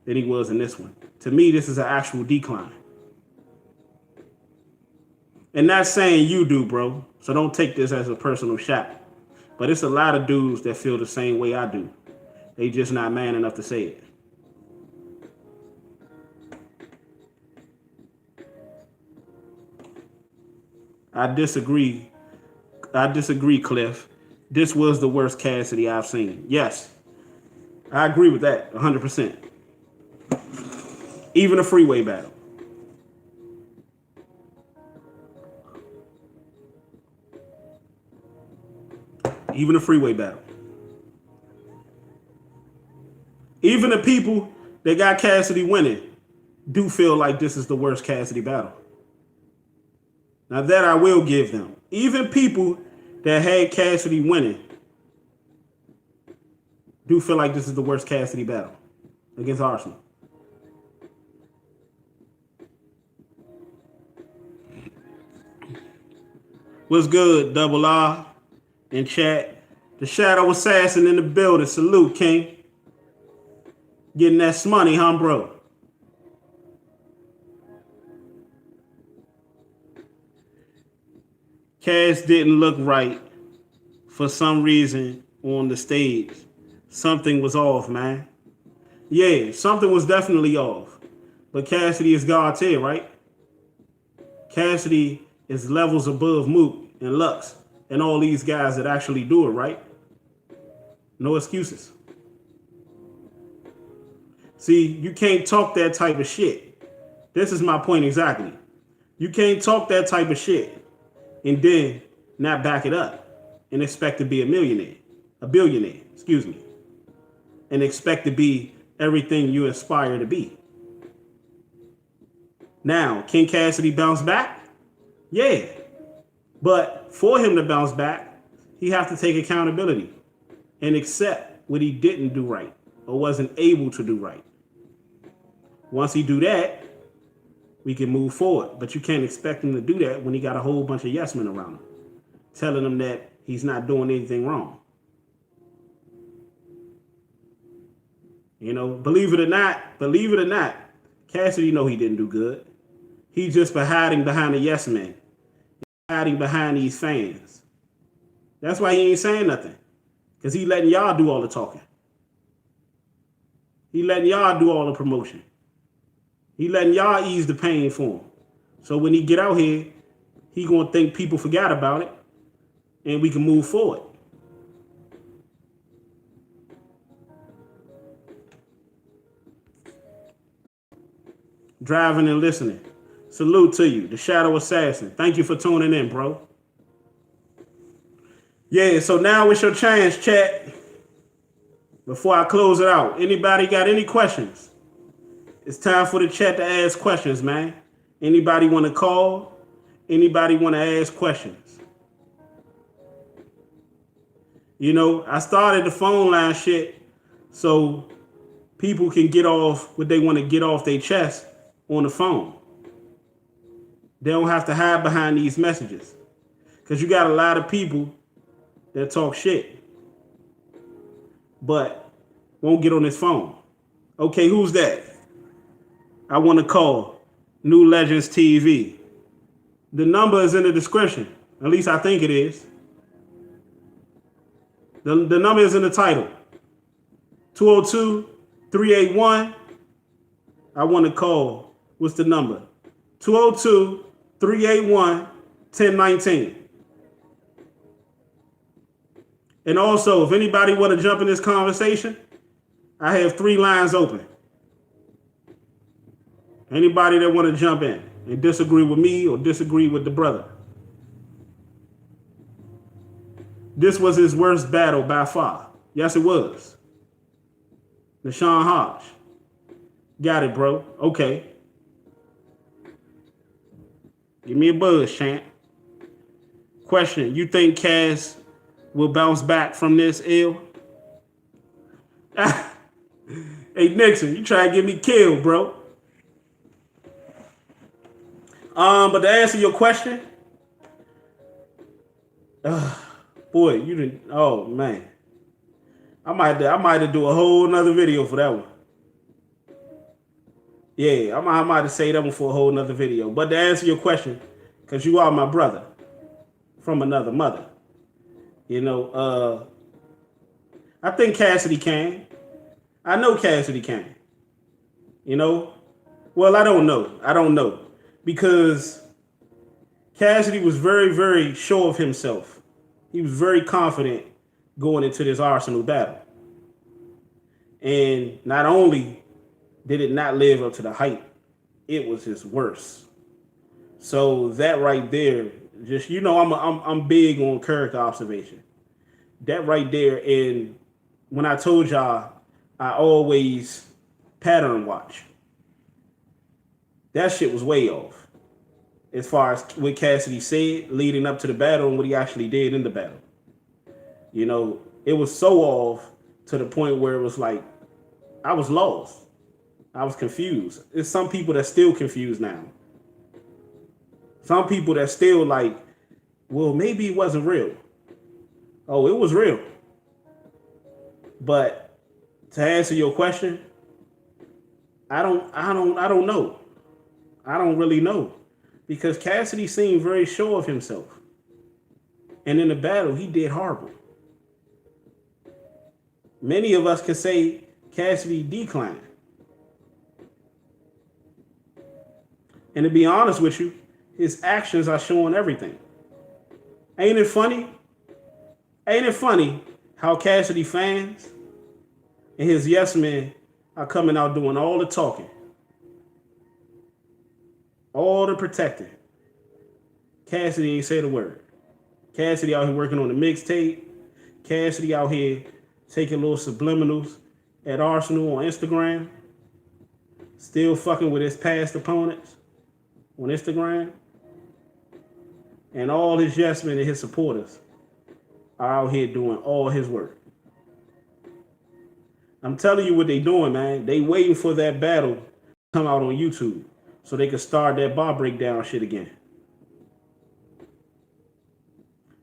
than he was in this one. To me, this is an actual decline. And not saying you do, bro. So don't take this as a personal shot. But it's a lot of dudes that feel the same way I do. They just not man enough to say it. I disagree. Cliff. This was the worst Cassidy I've seen. Yes. I agree with that 100%. Even a freeway battle. Even a freeway battle. Even the people that got Cassidy winning do feel like this is the worst Cassidy battle. Now that I will give them. Even people that had Cassidy winning do feel like this is the worst Cassidy battle against Arsonal. What's good, Double R in chat? The Shadow Assassin in the building. Salute, King. Getting that money, huh, bro? Cass didn't look right for some reason on the stage. Something was off, man. Yeah, something was definitely off. But Cassidy is God's tier, right? Cassidy is levels above Mook and Lux and all these guys that actually do it, right? No excuses. See, you can't talk that type of shit. This is my point exactly. You can't talk that type of shit and then not back it up and expect to be a billionaire, and expect to be everything you aspire to be. Now, can Cassidy bounce back? Yeah. But for him to bounce back, he has to take accountability and accept what he didn't do right or wasn't able to do right. Once he do that, we can move forward. But you can't expect him to do that when he got a whole bunch of yes men around him, telling him that he's not doing anything wrong. You know, believe it or not, Cassidy know he didn't do good. He just been hiding behind the yes men, hiding behind these fans. That's why he ain't saying nothing, because he letting y'all do all the talking. He letting y'all do all the promotion. He letting y'all ease the pain for him. So when he get out here, he gonna think people forgot about it, and we can move forward. Driving and listening. Salute to you, the Shadow Assassin. Thank you for tuning in, bro. Yeah, so now it's your chance, chat. Before I close it out, anybody got any questions? It's time for the chat to ask questions, man. Anybody want to call? Anybody want to ask questions? You know, I started the phone line shit so people can get off what they want to get off their chest on the phone. They don't have to hide behind these messages. Because you got a lot of people that talk shit, but won't get on this phone. Okay, who's that? I want to call New Legends TV. The number is in the description. At least I think it is. The number is in the title. 202-381. I want to call. What's the number? 202-381-1019. And also, if anybody want to jump in this conversation, I have 3 lines open. Anybody that want to jump in and disagree with me or disagree with the brother. This was his worst battle by far. Yes, it was. Nashawn Hodge. Got it, bro. Okay. Give me a buzz, champ. Question, you think Cass will bounce back from this ill? Hey, Nixon, you try to get me killed, bro. But to answer your question, boy, you didn't. Oh man, I might have to do a whole nother video for that one. Yeah, I might have to say that one for a whole nother video. But to answer your question, because you are my brother from another mother, you know, I think Cassidy can. I know Cassidy can. You know, well, I don't know. Because Cassidy was very, very sure of himself. He was very confident going into this Arsonal battle. And not only did it not live up to the hype, it was his worst. So that right there, just, you know, I'm big on character observation. That right there, and when I told y'all, I always pattern watch. That shit was way off as far as what Cassidy said leading up to the battle and what he actually did in the battle. You know, it was so off to the point where it was like, I was lost. I was confused. There's some people that still confused now. Some people that still like, well, maybe it wasn't real. Oh, it was real. But to answer your question, I don't know. I don't really know, because Cassidy seemed very sure of himself. And in the battle, he did horrible. Many of us could say Cassidy declined. And to be honest with you, his actions are showing everything. Ain't it funny? Ain't it funny how Cassidy fans and his yes men are coming out doing all the talking? All the protecting. Cassidy ain't said a word. Cassidy out here working on the mixtape. Cassidy out here taking little subliminals at Arsonal on Instagram. Still fucking with his past opponents on Instagram. And all his yes men and his supporters are out here doing all his work. I'm telling you what they doing, man. They waiting for that battle to come out on YouTube so they can start that bar breakdown shit again.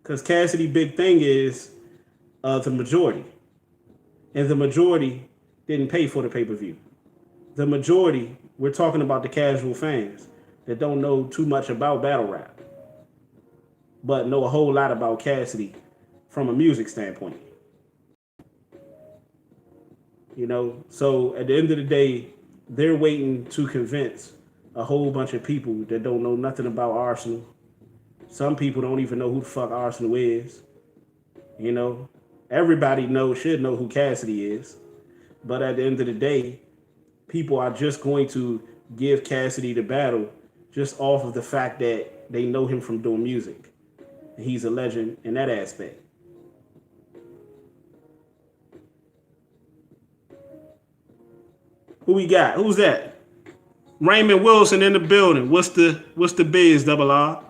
Because Cassidy big thing is the majority. And the majority didn't pay for the pay-per-view. The majority, we're talking about the casual fans that don't know too much about battle rap, but know a whole lot about Cassidy from a music standpoint. You know, so at the end of the day, they're waiting to convince a whole bunch of people that don't know nothing about Arsonal. Some people don't even know who the fuck Arsonal is. You know, everybody should know who Cassidy is. But at the end of the day, people are just going to give Cassidy the battle just off of the fact that they know him from doing music. He's a legend in that aspect. Who we got? Who's that? Raymond Wilson in the building. What's the biz, double R?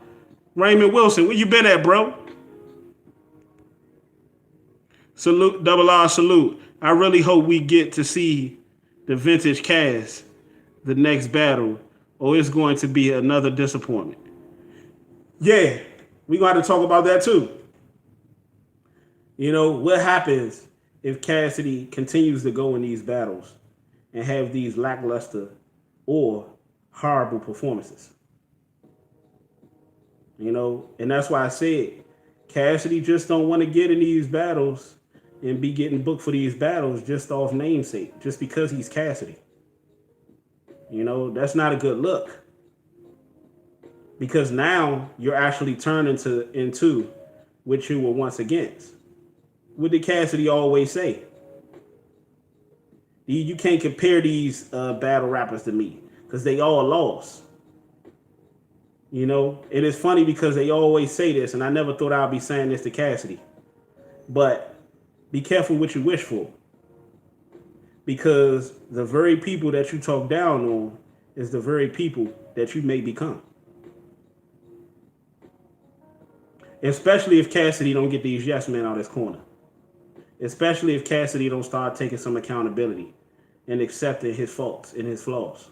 Raymond Wilson, where you been at, bro? Salute, double R, salute. I really hope we get to see the vintage Cass, the next battle, or it's going to be another disappointment. Yeah, we going to have to talk about that too. You know, what happens if Cassidy continues to go in these battles and have these lackluster or horrible performances? You know, and that's why I said Cassidy just don't want to get in these battles and be getting booked for these battles just off namesake, just because he's Cassidy. You know, that's not a good look. Because now you're actually turning into what you were once against. What did Cassidy always say? You can't compare these battle rappers to me because they all lost. You know, and it's funny because they always say this, and I never thought I'd be saying this to Cassidy. But be careful what you wish for. Because the very people that you talk down on is the very people that you may become. Especially if Cassidy don't get these yes men out of his corner. Especially if Cassidy don't start taking some accountability and accepting his faults and his flaws.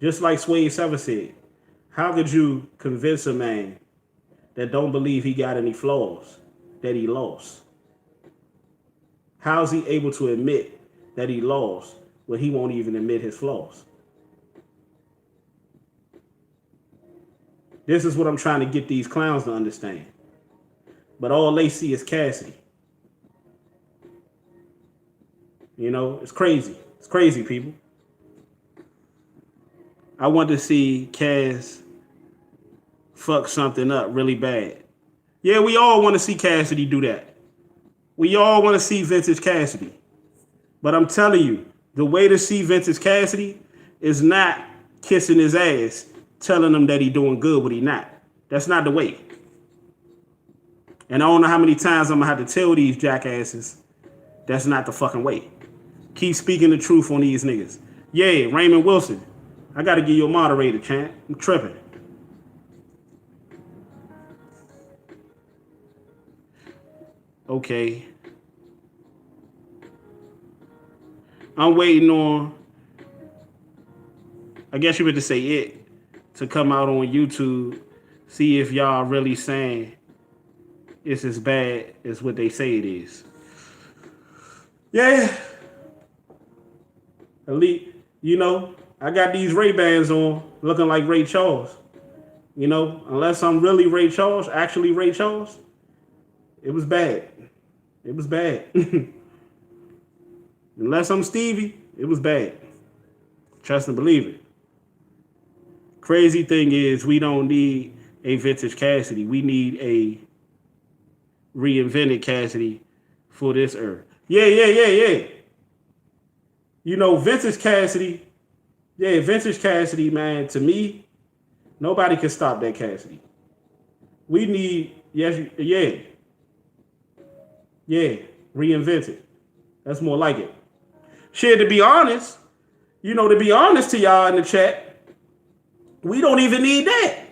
Just like Sway Seven said, how could you convince a man that don't believe he got any flaws that he lost? How is he able to admit that he lost when he won't even admit his flaws? This is what I'm trying to get these clowns to understand. But all they see is Cassidy. You know, it's crazy. It's crazy, people. I want to see Cass fuck something up really bad. Yeah, we all want to see Cassidy do that. We all want to see vintage Cassidy. But I'm telling you, the way to see vintage Cassidy is not kissing his ass, telling him that he doing good when he not. That's not the way. And I don't know how many times I'm going to have to tell these jackasses that's not the fucking way. Keep speaking the truth on these niggas. Yeah, Raymond Wilson. I got to give you a moderator, champ. I'm tripping. Okay. I'm waiting on, I guess you would say it, to come out on YouTube, see if y'all really saying it's as bad as what they say it is. Yeah. Elite, you know, I got these Ray-Bans on looking like Ray Charles. You know, unless I'm really Ray Charles, actually Ray Charles, it was bad. It was bad. Unless I'm Stevie, it was bad. Trust and believe it. Crazy thing is, we don't need a vintage Cassidy. We need a reinvented Cassidy for this era. Yeah. You know, vintage Cassidy. Yeah, vintage Cassidy, man. To me, nobody can stop that Cassidy. We need, yeah, reinvented. That's more like it. Shit, to be honest, you know, to be honest to y'all in the chat, we don't even need that.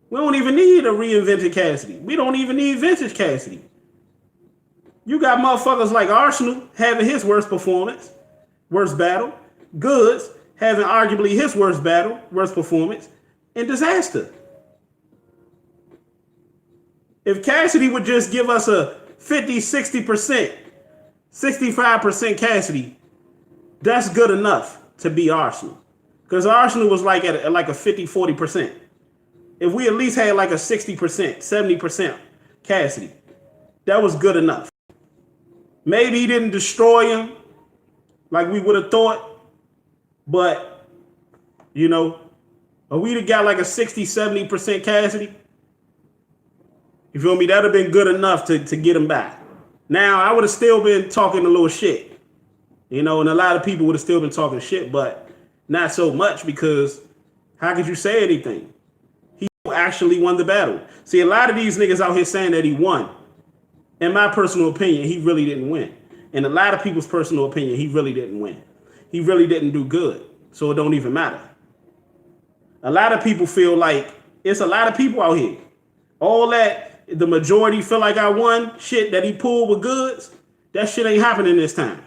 We don't even need a reinvented Cassidy. We don't even need vintage Cassidy. You got motherfuckers like Arsonal having his worst performance, worst battle. Goods having arguably his worst battle, worst performance, and Disaster. If Cassidy would just give us a 50, 60%, 65% Cassidy, that's good enough to be Arsonal. Because Arsonal was like at like a 50, 40%. If we at least had like a 60%, 70% Cassidy, that was good enough. Maybe he didn't destroy him like we would have thought, but, you know, if we'd have got like a 60, 70% Cassidy, you feel me? That would have been good enough to get him back. Now, I would have still been talking a little shit, you know, and a lot of people would have still been talking shit, but not so much, because how could you say anything? He actually won the battle. See, a lot of these niggas out here saying that he won. In my personal opinion, he really didn't win. In a lot of people's personal opinion, he really didn't win. He really didn't do good. So it don't even matter. A lot of people feel like it's a lot of people out here. All that the majority feel like I won shit that he pulled with goods, that shit ain't happening this time.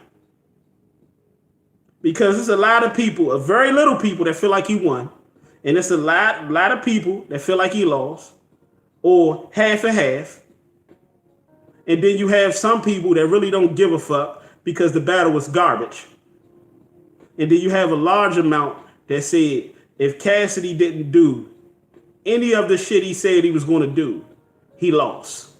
Because it's a lot of people, a very little people that feel like he won. And it's a lot of people that feel like he lost. Or half and half. And then you have some people that really don't give a fuck because the battle was garbage. And then you have a large amount that said if Cassidy didn't do any of the shit he said he was going to do, he lost.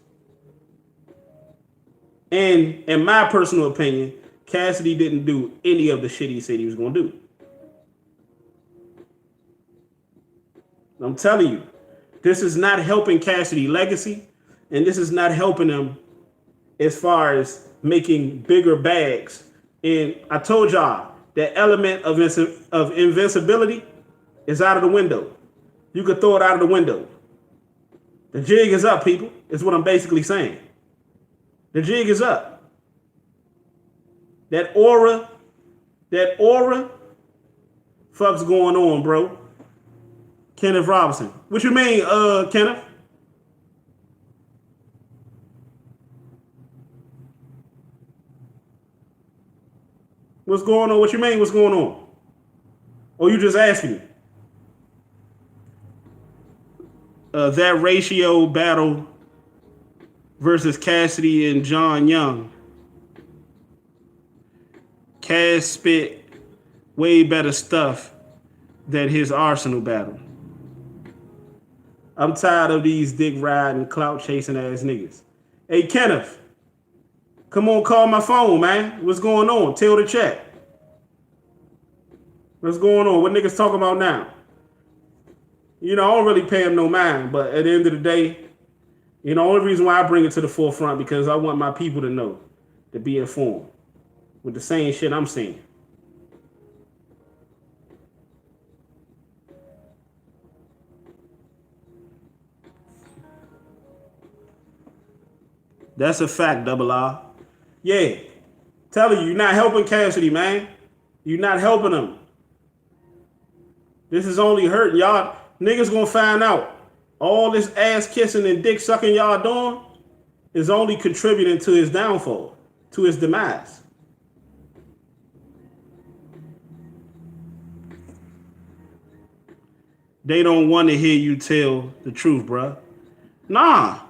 And in my personal opinion, Cassidy didn't do any of the shit he said he was going to do. I'm telling you, this is not helping Cassidy's legacy, and this is not helping him as far as making bigger bags. And I told y'all, that element of invincibility is out of the window. You could throw it out of the window. The jig is up, people. Is what I'm basically saying. The jig is up. That aura, fuck's going on, bro. Kenneth Robinson. What you mean, Kenneth? What's going on? What you mean, what's going on? Or you just asking me? That ratio battle versus Cassidy and John Young. Cass spit way better stuff than his Arsonal battle. I'm tired of these dick riding, clout chasing ass niggas. Hey, Kenneth, come on, call my phone, man. What's going on? Tell the chat. What's going on? What niggas talking about now? You know, I don't really pay him no mind, but at the end of the day, you know, the only reason why I bring it to the forefront because I want my people to know, to be informed with the same shit I'm seeing. That's a fact, Double R. Yeah. Telling you, you're not helping Cassidy, man. You're not helping him. This is only hurting y'all. Niggas gonna find out all this ass kissing and dick sucking y'all doing is only contributing to his downfall, to his demise. They don't want to hear you tell the truth, bruh. Nah.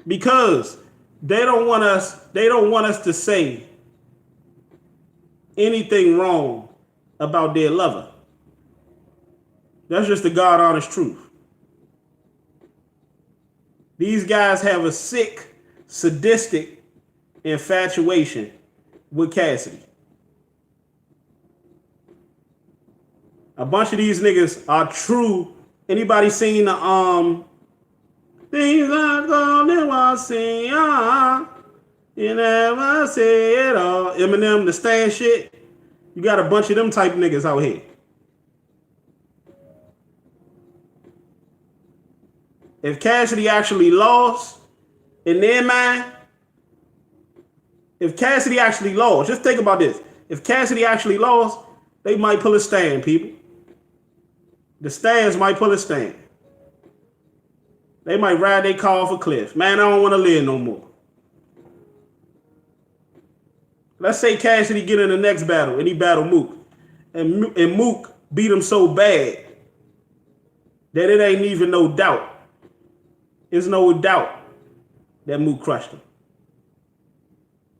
Because they don't want us to say anything wrong about their lover. That's just the God honest truth. These guys have a sick, sadistic infatuation with Cassidy. A bunch of these niggas are true. Anybody seen the things I'm gonna want to see, you never say it all. Eminem, the stand shit. You got a bunch of them type niggas out here. If Cassidy actually lost, in their mind, if Cassidy actually lost, just think about this. If Cassidy actually lost, they might pull a stand, people. The stands might pull a stand. They might ride their car off a cliff. Man, I don't want to live no more. Let's say Cassidy get in the next battle and he battle Mook. And Mook beat him so bad that it ain't even no doubt. There's no doubt that Mook crushed him.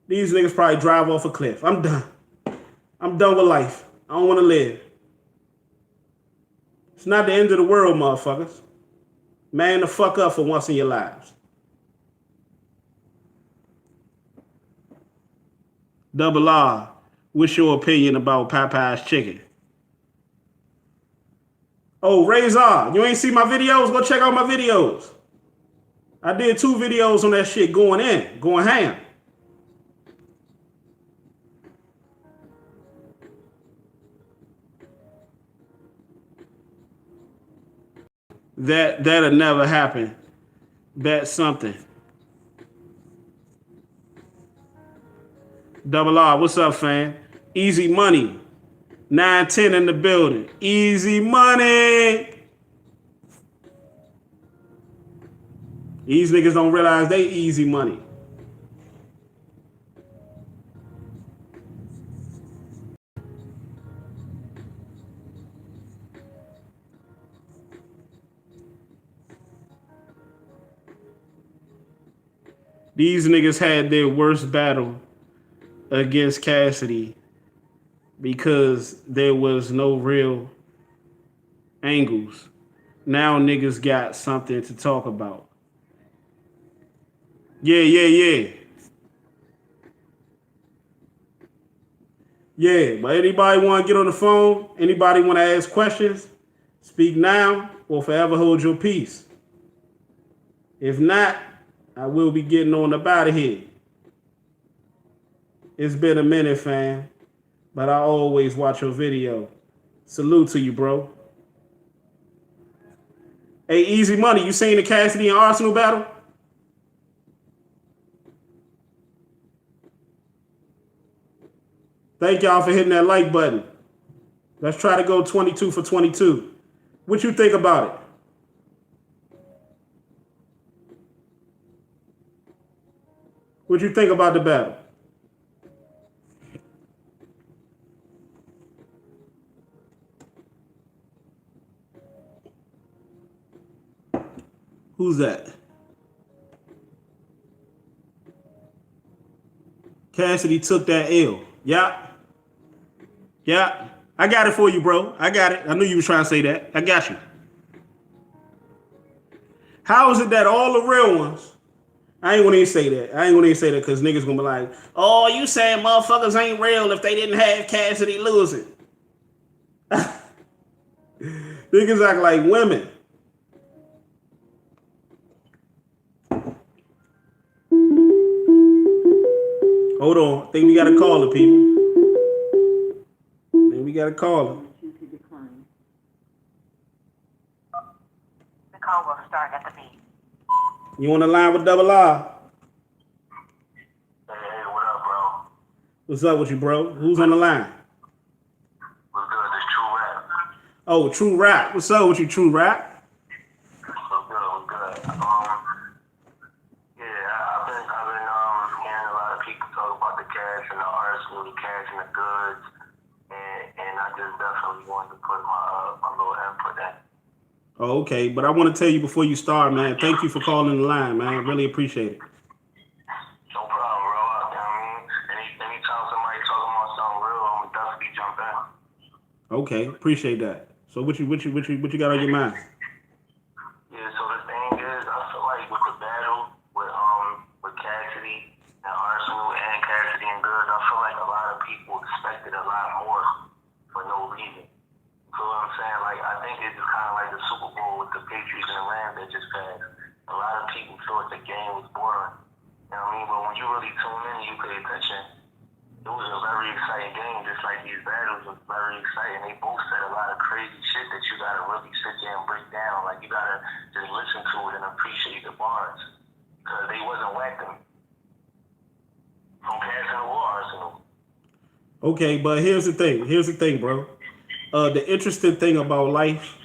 These niggas probably drive off a cliff. I'm done. I'm done with life. I don't want to live. It's not the end of the world, motherfuckers. Man the fuck up for once in your lives. Double R, what's your opinion about Popeye's chicken? Oh, Razor, you ain't see my videos? Go check out my videos. I did 2 videos on that shit going ham. That'll never happen. Bet something. Double R, what's up, fam? Easy money. 910 in the building. Easy money. These niggas don't realize they easy money. These niggas had their worst battle against Cassidy because there was no real angles. Now niggas got something to talk about. Yeah. Yeah, but anybody want to get on the phone? Anybody want to ask questions? Speak now or forever hold your peace. If not, I will be getting on up out of here. It's been a minute, fam, but I always watch your video. Salute to you, bro. Hey, Easy Money, you seen the Cassidy and Arsonal battle? Thank y'all for hitting that like button. Let's try to go 22 for 22. What you think about it? What you think about the battle? Who's that? Cassidy took that L. Yeah. I got it for you, bro. I got it. I knew you were trying to say that. I got you. How is it that all the real ones, I ain't gonna even say that. Because niggas gonna be like, oh, you saying motherfuckers ain't real if they didn't have Cassidy losing. Niggas act like women. Hold on. I think we got to call the people. We got to call her. The call will start at the beep. You on the line with Double R? Hey, what up, bro? What's up with you, bro? Who's on the line? What's good? This True Rap. Oh, True Rap. What's up with you, True Rap? What's good? Yeah, I've been hearing a lot of people talk about the cash and the Arsonal, the cash and the goods, and I just definitely wanted to put my little input in. Oh, okay. But I want to tell you before you start, man, thank you for calling the line, man. I really appreciate it. No problem, bro. I mean, anytime somebody talking about something real, I'm gonna definitely jump in. Okay, appreciate that. So what you got on your mind? Yeah, so the thing is, I feel like with the battle with Cassidy and Arsonal and Cassidy and Goods, I feel like a lot of people expected a lot more for no reason. So what I'm saying, like, I think it's just kind of like the Super Bowl with the Patriots and the Rams that just passed. A lot of people thought the game was boring. You know what I mean? But when you really tune in and you pay attention, it was a very exciting game, just like these battles was very exciting. They both said a lot of crazy shit that you gotta really sit there and break down. Like, you gotta just listen to it and appreciate the bars. Because they wasn't whacking from Cassidy or Arsonal. Okay, but here's the thing, bro. The interesting thing about life,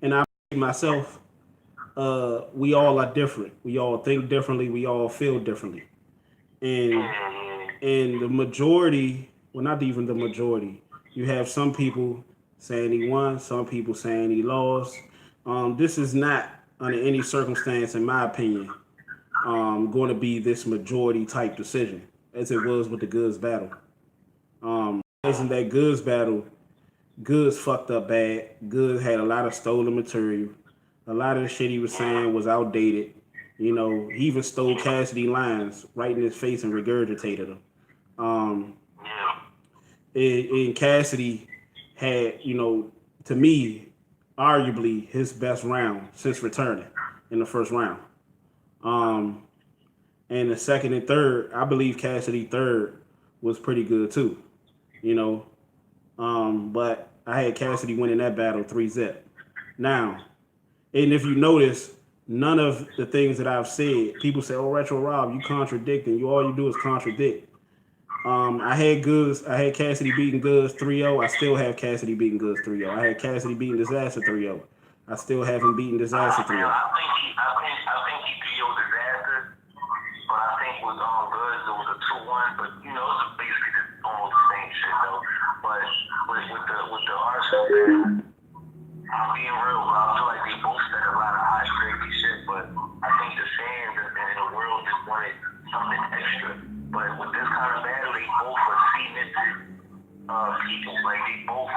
and I myself, we all are different. We all think differently. We all feel differently. And the majority, well, not even the majority, you have some people saying he won, some people saying he lost. This is not, under any circumstance, in my opinion, going to be this majority type decision, as it was with the Goods battle. Isn't that Goods battle? Goods fucked up bad. Goods had a lot of stolen material. A lot of the shit he was saying was outdated. You know, he even stole Cassidy lines right in his face and regurgitated them. And Cassidy had, you know, to me, arguably his best round since returning in the first round. And the second and third, I believe Cassidy third was pretty good too. You know, but I had Cassidy winning that battle 3-0. Now, and if you notice, none of the things that I've said, people say, "Oh, Retro Rob, you contradicting. All you do is contradict." I had Goods. I had Cassidy beating Goods 3-0. I still have Cassidy beating Goods 3-0. I had Cassidy beating Disaster 3-0. I still have him beating Disaster 3-0. I think he PO Disaster, but I think with Goods it was a 2-1. But you know, it's basically just almost the same shit though. But with the Arsonal, I'm being real, bro. I feel like they both said a lot of high crazy shit, but I think the fans and the world just wanted something extra. But with this kind of battle, they both are cemented people. Like they both,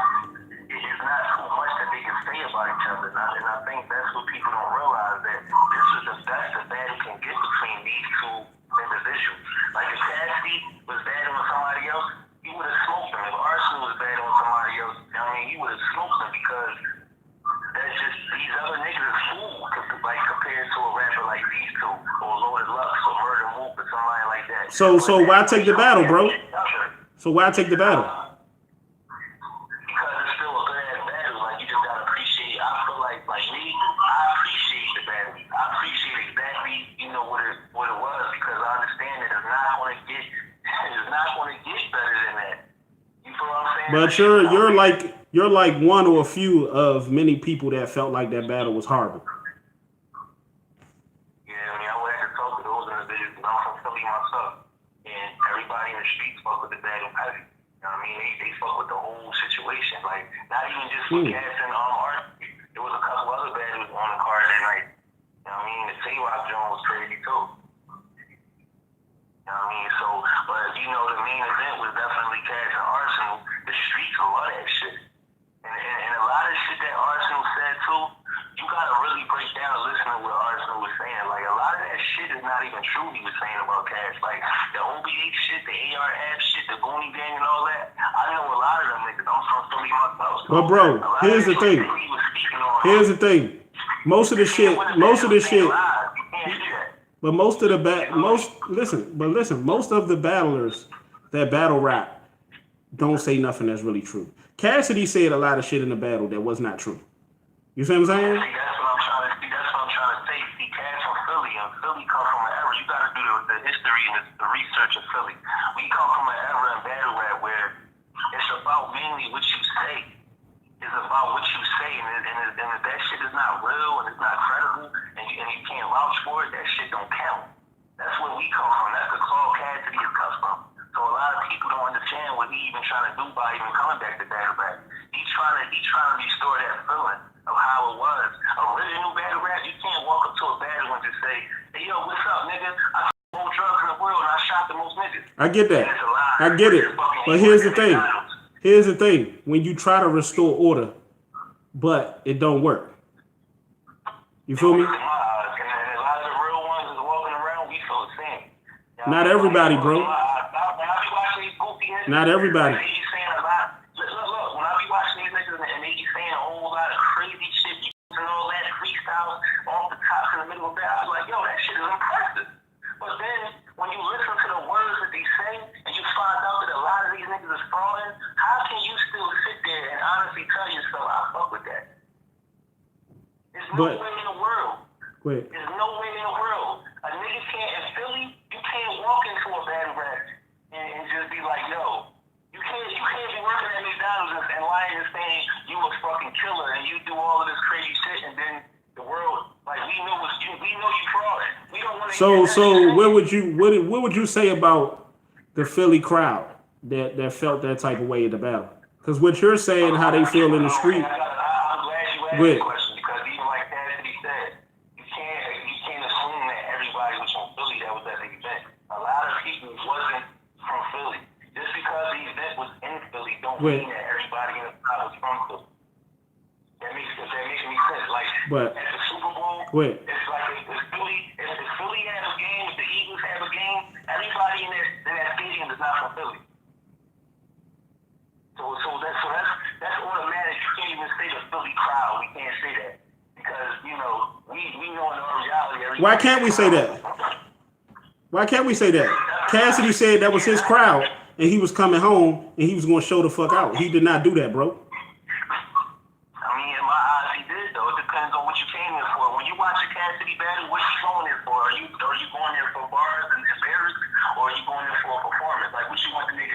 it's not so much that they can say about each other. And I think that's what people don't realize, that this is the best a battle can get between these two individuals. Like if Cassidy was battling somebody else, he would have smoked him. If Arsonal was battling somebody else, I mean, he would have smoked him, because that's just, these other niggas is fool, like compared to a rapper like these two, or Lord Lux, or Murder Mook, or somebody like that. So why take the battle, bro? So why take the battle? Because it's still a good ass battle. Like you just gotta appreciate. I feel like me, I appreciate the battle. I appreciate exactly, you know, what it was, because I understand that it's not gonna get better than that. You feel what I'm saying? But you're like one or a few of many people that felt like that battle was horrible. Yeah, I mean, I would have to talk to those individuals, because I'm from Philly myself, and everybody in the streets fuck with the battle heavy. You know what I mean? They fuck with the whole situation. Like, not even just with Cass and Art. There was a couple other battles on the card that night. You know what I mean? The Tay-Rock joint was crazy too. You know what I mean? So, but you know, the main event was definitely Cass and Arsonal. The streets love that shit. And a lot of shit that Arsonal said too, you gotta really break down and listen to what Arsonal was saying. Like, a lot of that shit is not even true he was saying about Cass. Like, the OBH shit, the AR Ab shit, the Goonie Gang and all that. I know a lot of them niggas. I'm from Philly myself. So But bro, here's the thing. Here's the thing. Most of the shit. But most of the most of the battlers that battle rap don't say nothing that's really true. Cassidy said a lot of shit in the battle that was not true. You see what I'm saying? That's what I'm trying to say. See, Cass from Philly, and Philly come from an era. You got to do the history and the research of Philly. We come from an era in battle rap where it's about mainly what you say. It's about what you say, and if that shit is not real and it's not credible, and you can't vouch for it, that shit don't count. That's where we come from. That's the Claude Cassidy has come from. So a lot of people don't understand what he even trying to do by even coming back to battle rap. He's trying to restore that feeling of how it was. Original battle rap, you can't walk up to a battle and just say, hey, yo, what's up, nigga? I took more drugs in the world and I shot the most niggas. I get that. I get it. But here's the thing. Here's the thing. When you try to restore order, but it don't work. You feel me? And a lot of the real ones is walking around, we feel the same. Not everybody, bro. Not everybody. He's saying a lot. Look, when I be watching these niggas and they be saying a whole lot of crazy shit and all that freestyles off the top in the middle of that, I was like, yo, that shit is impressive. But then when you listen to the words that they say and you find out that a lot of these niggas is frauding, how can you still sit there and honestly tell yourself, I fuck with that? There's no way in the world. There's no way in the world. A nigga can't, in Philly, you can't walk into a battle rap and just be like, yo, you can't be working at McDonald's and lying and saying you a fucking killer and you do all of this crazy shit, and then the world, like, we know you fraud. We don't want to. So what would you say about the Philly crowd that felt that type of way in the battle? Because what you're saying, how they feel in the street. I'm glad you asked the question, because even like Cassidy said, you can't assume that everybody was from Philly that was at the event. A lot of people wasn't from Philly. Just because the event was in Philly don't mean that everybody in the crowd was from Philly. That makes me sense. Like, at the Super Bowl, it's like if Philly has a game, if the Eagles have a game, everybody in that stadium is not from Philly. So that's automatic. You can't even say the Philly crowd. We can't say that, because we know in our reality. Why can't we say that? Why can't we say that? Cassidy said that was his crowd, and he was coming home, and he was going to show the fuck out. He did not do that, bro. I mean, in my eyes, he did, though. It depends on what you came here for. When you watch a Cassidy battle, what you going there for? Are you going there for bars and bears, or are you going there for a performance? Like, what you want the nigga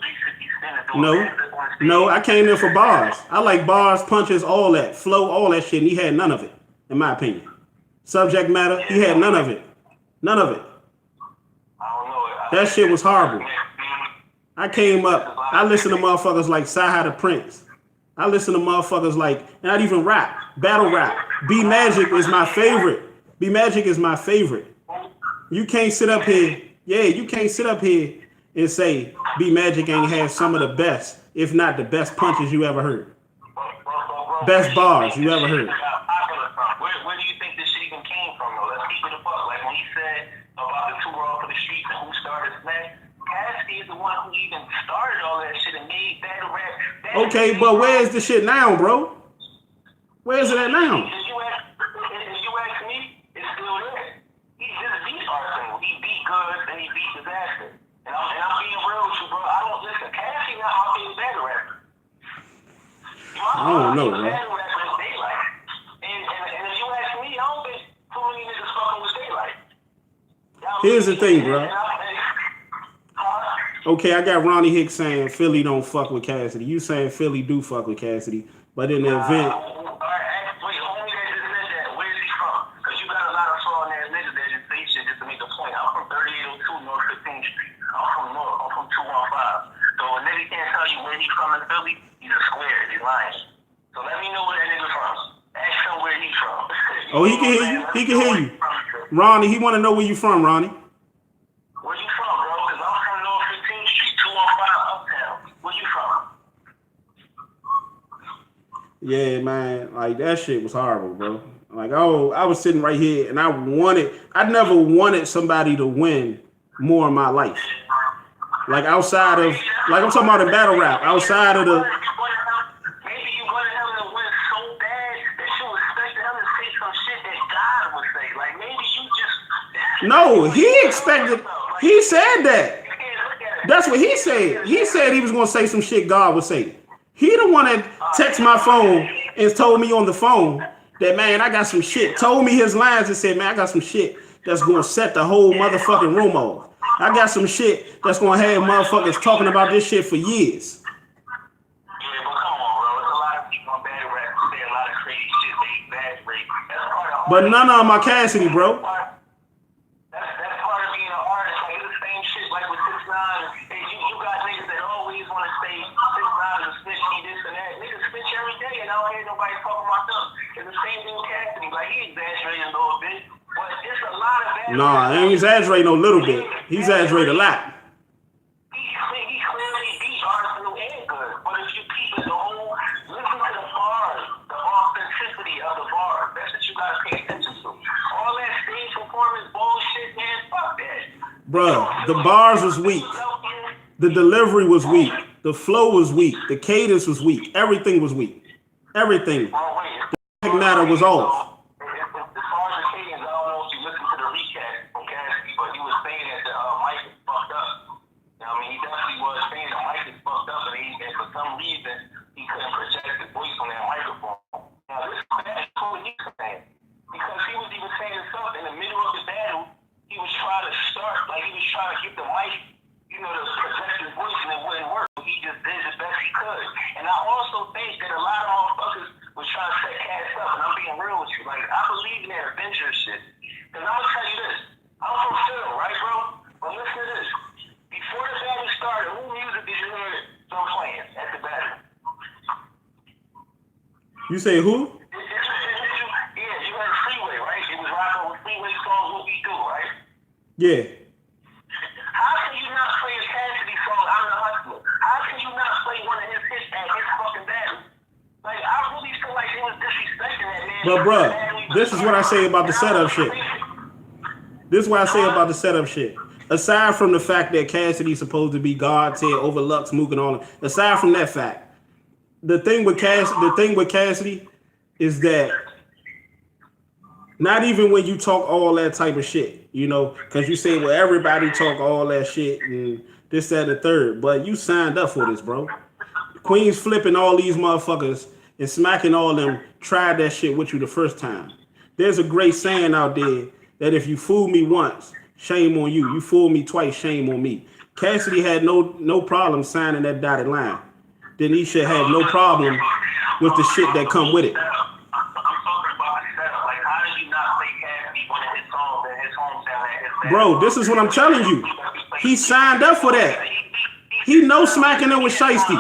360 spin and do No, I came there for bars. I like bars, punches, all that, flow, all that shit, and he had none of it, in my opinion. Subject matter, he had none of it. None of it. I don't know. That shit was horrible. I came up, I listened to motherfuckers like Saha the Prince. I listen to motherfuckers like, not even rap, battle rap. B Magic is my favorite. B Magic is my favorite. You can't sit up here, you can't sit up here and say B Magic ain't had some of the best, if not the best punches you ever heard. Best bars you ever heard. Where do you think this shit even came from, though? Let's keep it a buck. Like when he said about the 2 Raw for the streets and who started Smack, Cassidy is the one who even started all that shit and made battle rap. Okay, but where is the shit now, bro? Where is it at now? If you ask me, it's still there. He just beat Arsonal. He beat Goods and he beat Disaster. And I'm being real with you, bro. I don't listen. Cassidy not my favorite battle rapper. I don't know, bro. Battle rapper is Daylight. And if you ask me, I don't think too many niggas fucking with Daylight. Here's the thing, bro. Okay, I got Ronnie Hicks saying Philly don't fuck with Cassidy. You saying Philly do fuck with Cassidy, but in the event. Wait, homie that just said that, where is he from? Because you got a lot of strong ass niggas that just say shit just to make a point. I'm from 3802 North 15th Street. I'm from North. I'm from 215. So a nigga can't tell you where he's from in Philly. He's a square. He's lying. So let me know where that nigga from. Ask him where he's from. Oh, he can hear you. He can hear you. Ronnie, he want to know where you from, Ronnie. Where you from, bro? Because I'm from North 15th Street, 215 Uptown. Where you from? Yeah, man. Like, that shit was horrible, bro. Like, oh, I was sitting right here, and I never wanted somebody to win more in my life. Like, outside of, like, I'm talking about in battle rap, outside of the. Maybe you wanted him to win so bad that you expected him to say some shit that God would say. Like, maybe you just. No, he said that. That's what he said. He said he was going to say some shit God would say. He the one that texted my phone and told me on the phone that, man, I got some shit. Told me his lines and said, man, I got some shit that's going to set the whole motherfucking room off. I got some shit that's going to have motherfuckers talking about this shit for years. Yeah, but come on, bro. There's a lot of people on battle rap who say a lot of crazy shit. They exaggerate. That's part of But none of them are Cassidy, bro. That's part of being an artist. Like, it's the same shit like with 6ix9ine. Hey, you got niggas that always want to say 6ix9ine is a snitch, he this and that. Niggas snitch every day and I don't hear nobody talking about them. It's the same thing with Cassidy. Like, he exaggerated a little bit. But it's a lot of bad. Nah, I ain't exaggerating a little bit. He exaggerated a lot. He clearly beat Arsonal and Good. But if you keep it the whole, listen to the bars, the authenticity of the bars. That's what you gotta pay attention to. All that stage performance bullshit, man, fuck that. Bruh, the bars was weak. The delivery was weak. The flow was weak. The cadence was weak. Everything was weak. Everything. The matter was off. You say who? Yeah, you heard Freeway, right? It was Rocco with Freeway song, What We Do, right? Yeah. How can you not play a Cassidy song, I'm the Hustler? How can you not play one of his hits at his fucking battle? Like, I really feel like it was disrespecting that man. But bruh, this is what I say about the setup shit. This is what I say about the setup shit. Aside from the fact that Cassidy's supposed to be God's head over Lux, Mook, and all that, aside from that fact, the thing with Cassidy is that not even when you talk all that type of shit, you know, because you say, well, everybody talk all that shit and this, that, and the third, but you signed up for this, bro. Queen's flipping all these motherfuckers and smacking all them, tried that shit with you the first time. There's a great saying out there that if you fool me once, shame on you. You fool me twice, shame on me. Cassidy had no problem signing that dotted line. Denisha had no problem with the shit that come with it. I'm talking about the setup. Like, how did you not play Cassidy one of his songs in his hometown at his band? Bro, this is what I'm telling you. He signed up for that. He knows smacking it with Shiesty.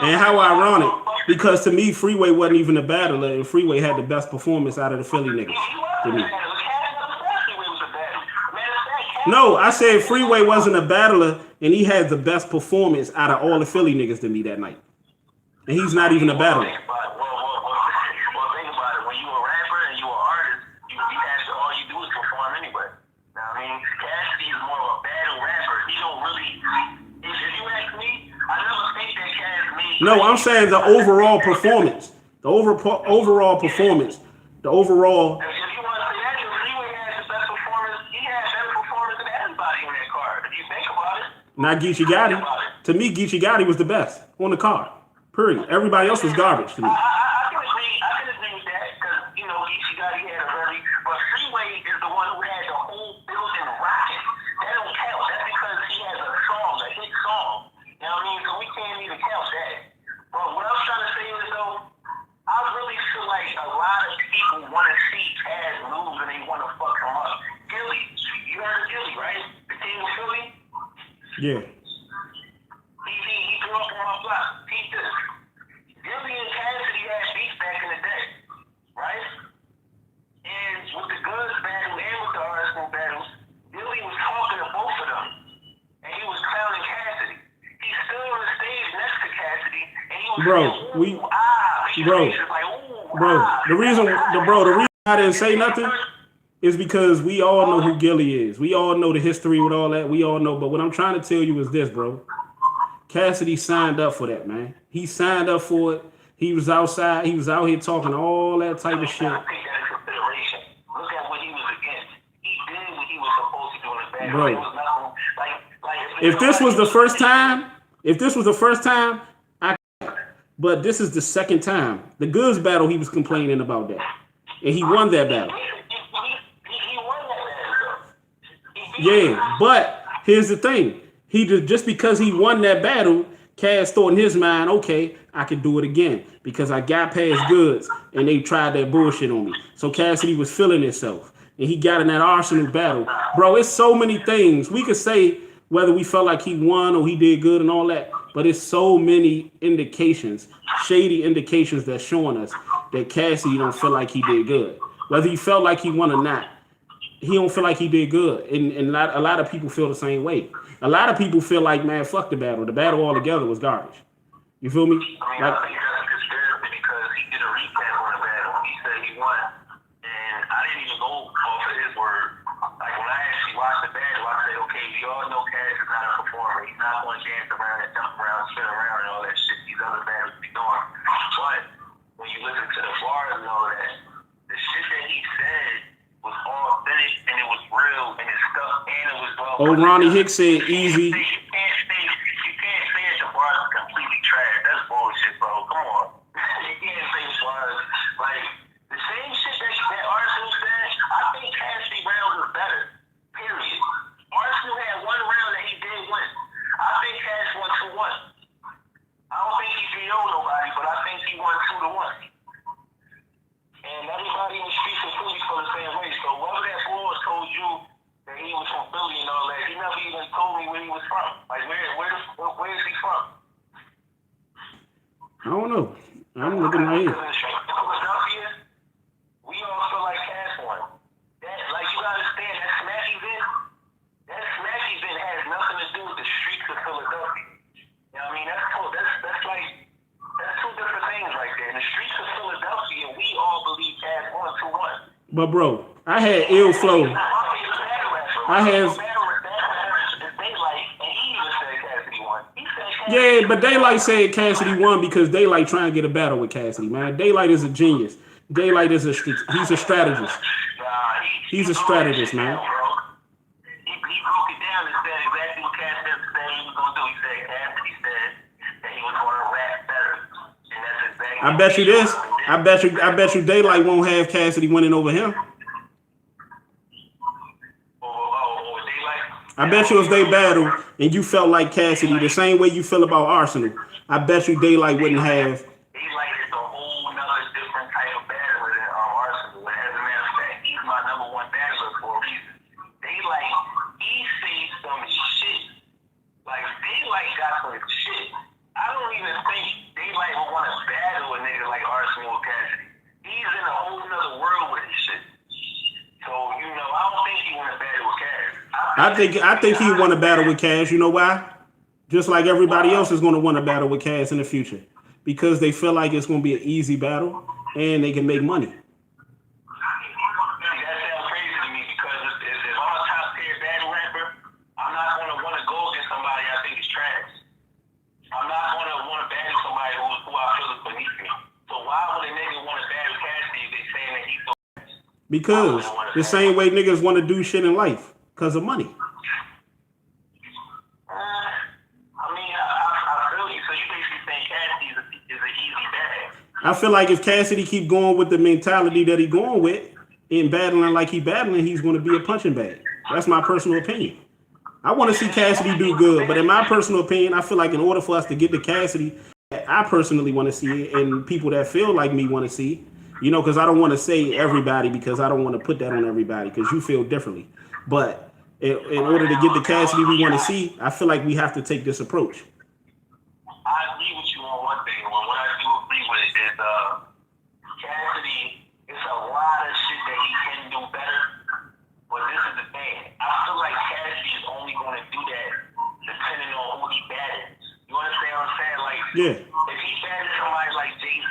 And how ironic, because to me, Freeway wasn't even a battler, and Freeway had the best performance out of the Philly niggas. To me. No, I said Freeway wasn't a battler, and he had the best performance out of all the Philly niggas to me that night. And he's not even a battler. No, I'm saying the overall performance. The overall performance. The overall. If you want to say that, Freeway has the best performance. He has better performance than everybody in that card. If you think about it. Not Geechee Gotti. To me, Geechee Gotti was the best on the card. Period. Everybody else was garbage to me. I can agree with that because, you know, Geechee Gotti had a very. But Freeway is the one who had the whole building rocking. That don't count. That's because he has a song, a hit song. You know what I mean? So we can't even count that. But what I'm trying to say is, though, I really feel like a lot of people want to see Cass lose and they want to fuck him up. Gilly, you heard of Gilly, right? The king of Philly? Yeah. He grew up on my block. He did. Gilly and Cassidy had beef back in the day, right? And with the Goods battle and with the Arsonal battle, Gilly was talking to both of them. And he was clowning Cassidy. He stood on the stage next to Cassidy, and he was the reason I didn't say nothing is because we all know who Gilly is. We all know the history with all that. We all know. But what I'm trying to tell you is this, bro. Cassidy signed up for that, man. He signed up for it. He was outside. He was out here talking all that type of shit. Look at what he was against. He did what he was supposed to do in the battle. Bro. It was nothing, if this was the first time, but this is the second time. The Goods battle, he was complaining about that. And he won that battle. He won that battle. Yeah, but here's the thing. Just because he won that battle, Cass thought in his mind, okay, I can do it again because I got past Goods and they tried that bullshit on me. So Cassidy was feeling himself. And he got in that Arsonal battle. Bro, it's so many things. We could say whether we felt like he won or he did good and all that, but it's so many indications, shady indications that's showing us that Cassidy don't feel like he did good. Whether he felt like he won or not, he don't feel like he did good. And a lot of people feel the same way. A lot of people feel like, man, fuck the battle. The battle altogether was garbage. You feel me? I think that's conspiracy because he did a recap on the battle. He said he won. And I didn't even go off of his word. Like, when I actually watched the battle, I said, okay, we all know Cass is not a performer. He's not going to dance around and jump around, spin around and all that shit these other battles be doing. But when you listen to the bars and all that, the shit that he said was authentic and it was real and it's stuff and it was well. Oh, Ronnie Hicks said easy. You can't say that the bars are completely trash. That's bullshit, bro. Come on. You can't say bars like the same shit that Arsonal said. I think Cassidy rounds was better. Period. Arsonal had one round that he did win. I think Cass won 2-1. I don't think he KO'd nobody, but I think he won 2-1. And everybody in the streets of Philly feel the same way. So whether that boy told you that he was from Philly and all that, he never even told me where he was from. Like where is he from? I don't know. I'm looking right here. Philadelphia, we all feel like Cass won. Like you gotta understand that smack event has nothing to do with the streets of Philadelphia. You know what I mean? That's two different things right there. In the streets of Philadelphia, we all believe Cass won 2-1. But bro, I had ill flow. I have. And he even said Cassidy won. He said Yeah, but Daylight said Cassidy won because Daylight trying to get a battle with Cassidy, man. Daylight is a genius. Daylight is he's a strategist. He's a strategist, man. He broke it down and said exactly what Cassidy said he was going to do. He said Cassidy said that he was going to rap better. And that's exactly I bet you this. I bet you Daylight won't have Cassidy winning over him. I bet you if they battle and you felt like Cassidy the same way you feel about Arsonal, I bet you Daylight wouldn't have. Daylight is a whole nother different type of battler than Arsonal. As a matter of fact, he's my #1 battler for a reason. Daylight, he sees some shit. Like, Daylight got some shit. I don't even think Daylight would want to battle a nigga like Arsonal or Cassidy. He's in a whole nother world with this shit. So, you know, I don't think he want to battle with Cass. I think he want to battle with Cass. You know why? Just like everybody else is going to want to battle with Cass in the future, because they feel like it's going to be an easy battle and they can make money. That sounds crazy to me because if I'm a top tier battle rapper, I'm not going to want to go against somebody I think is trash. I'm not going to want to battle somebody who I feel is beneath me. So why would a nigga want to battle Cassidy if they saying that he's so trash? Because the same way niggas want to do shit in life, because of money. I feel like if Cassidy keep going with the mentality that he going with and battling like he battling, he's going to be a punching bag. That's my personal opinion. I want to see Cassidy do good, but in my personal opinion, I feel like in order for us to get to Cassidy, I personally want to see it, and people that feel like me want to see, you know, because I don't want to say everybody, because I don't want to put that on everybody, because you feel differently. But in order to get the Cassidy we want to see, I feel like we have to take this approach. I agree with you on one thing. What I do agree with is Cassidy, it's a lot of shit that he can do better. But this is the thing. I feel like Cassidy is only going to do that depending on who he battles. You understand what I'm saying? Like, yeah. If he battles somebody like Jay-Z,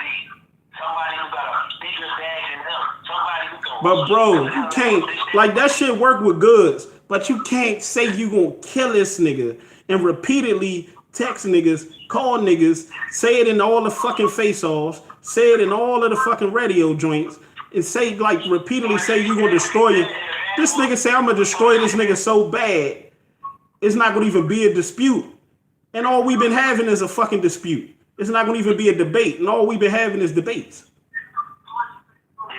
somebody who got a bigger bag than him, somebody who can... But bro, you can't, like, that shit work with goods, but you can't say you gonna kill this nigga and repeatedly text niggas, call niggas, say it in all the fucking face-offs, say it in all of the fucking radio joints, and say, like, repeatedly say you gonna destroy it. This nigga say, I'm gonna destroy this nigga so bad, it's not gonna even be a dispute. And all we've been having is a fucking dispute. It's not gonna even be a debate, and all we've been having is debates.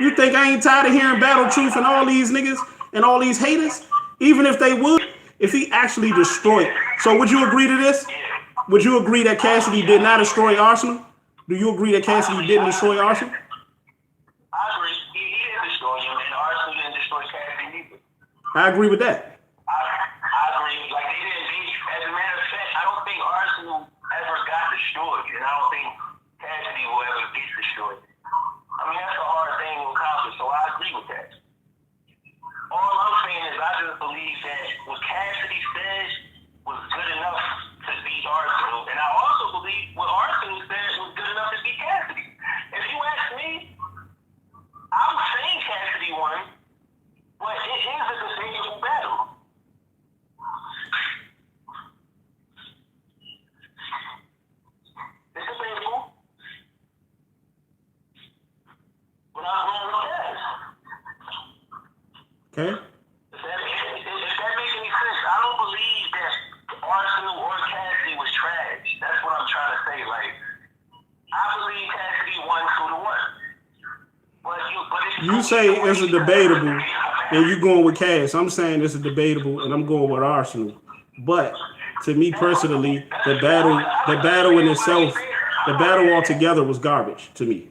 You think I ain't tired of hearing Battle Truth and all these niggas and all these haters? Even if they would, if he actually destroyed. So would you agree to this? Would you agree that Cassidy did not destroy Arsonal? Do you agree that Cassidy didn't destroy Arsonal? I agree. He didn't destroy him, and Arsonal didn't destroy Cassidy either. I agree with that. I agree. Like, they didn't. As a matter of fact, I don't think Arsonal ever got destroyed, and I don't think Cassidy will ever get destroyed. I mean, that's a hard thing to accomplish, so I agree with that. All I'm saying is I just believe that what Cassidy said was good enough to beat Arsonal, and I also believe what Arsonal said was good enough to beat Cassidy. If you ask me, I'm saying Cassidy won, but it is a debatable battle. It's debatable. But I'm going with that. Okay. If that makes any sense, I don't believe that Arsonal or Cassidy was trash. That's what I'm trying to say. Like, I believe Cassidy won 2-1. You say it's a debatable, and you going with Cass. I'm saying it's a debatable, and I'm going with Arsonal. But to me personally, the battle in itself, the battle altogether was garbage to me.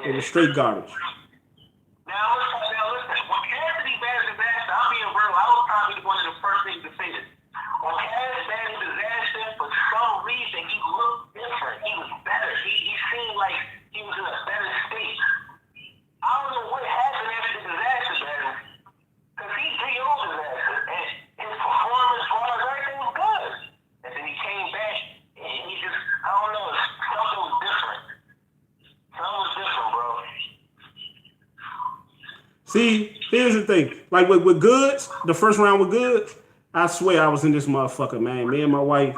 It was straight garbage. Now listen. When Cassidy battled Disaster, I'm being real. I was probably one of the first things to say this. When Cassidy battled Disaster, for some reason, he looked different. He was better. He seemed like he was in a better state. I don't know what happened after the Disaster battle, because he DO'd Disaster, and his performance, everything was good. And then he came back, and he just, I don't know, something was different. Something was different, bro. See, here's the thing. Like with Goods, the first round with Goods, I swear I was in this motherfucker, man. Me and my wife,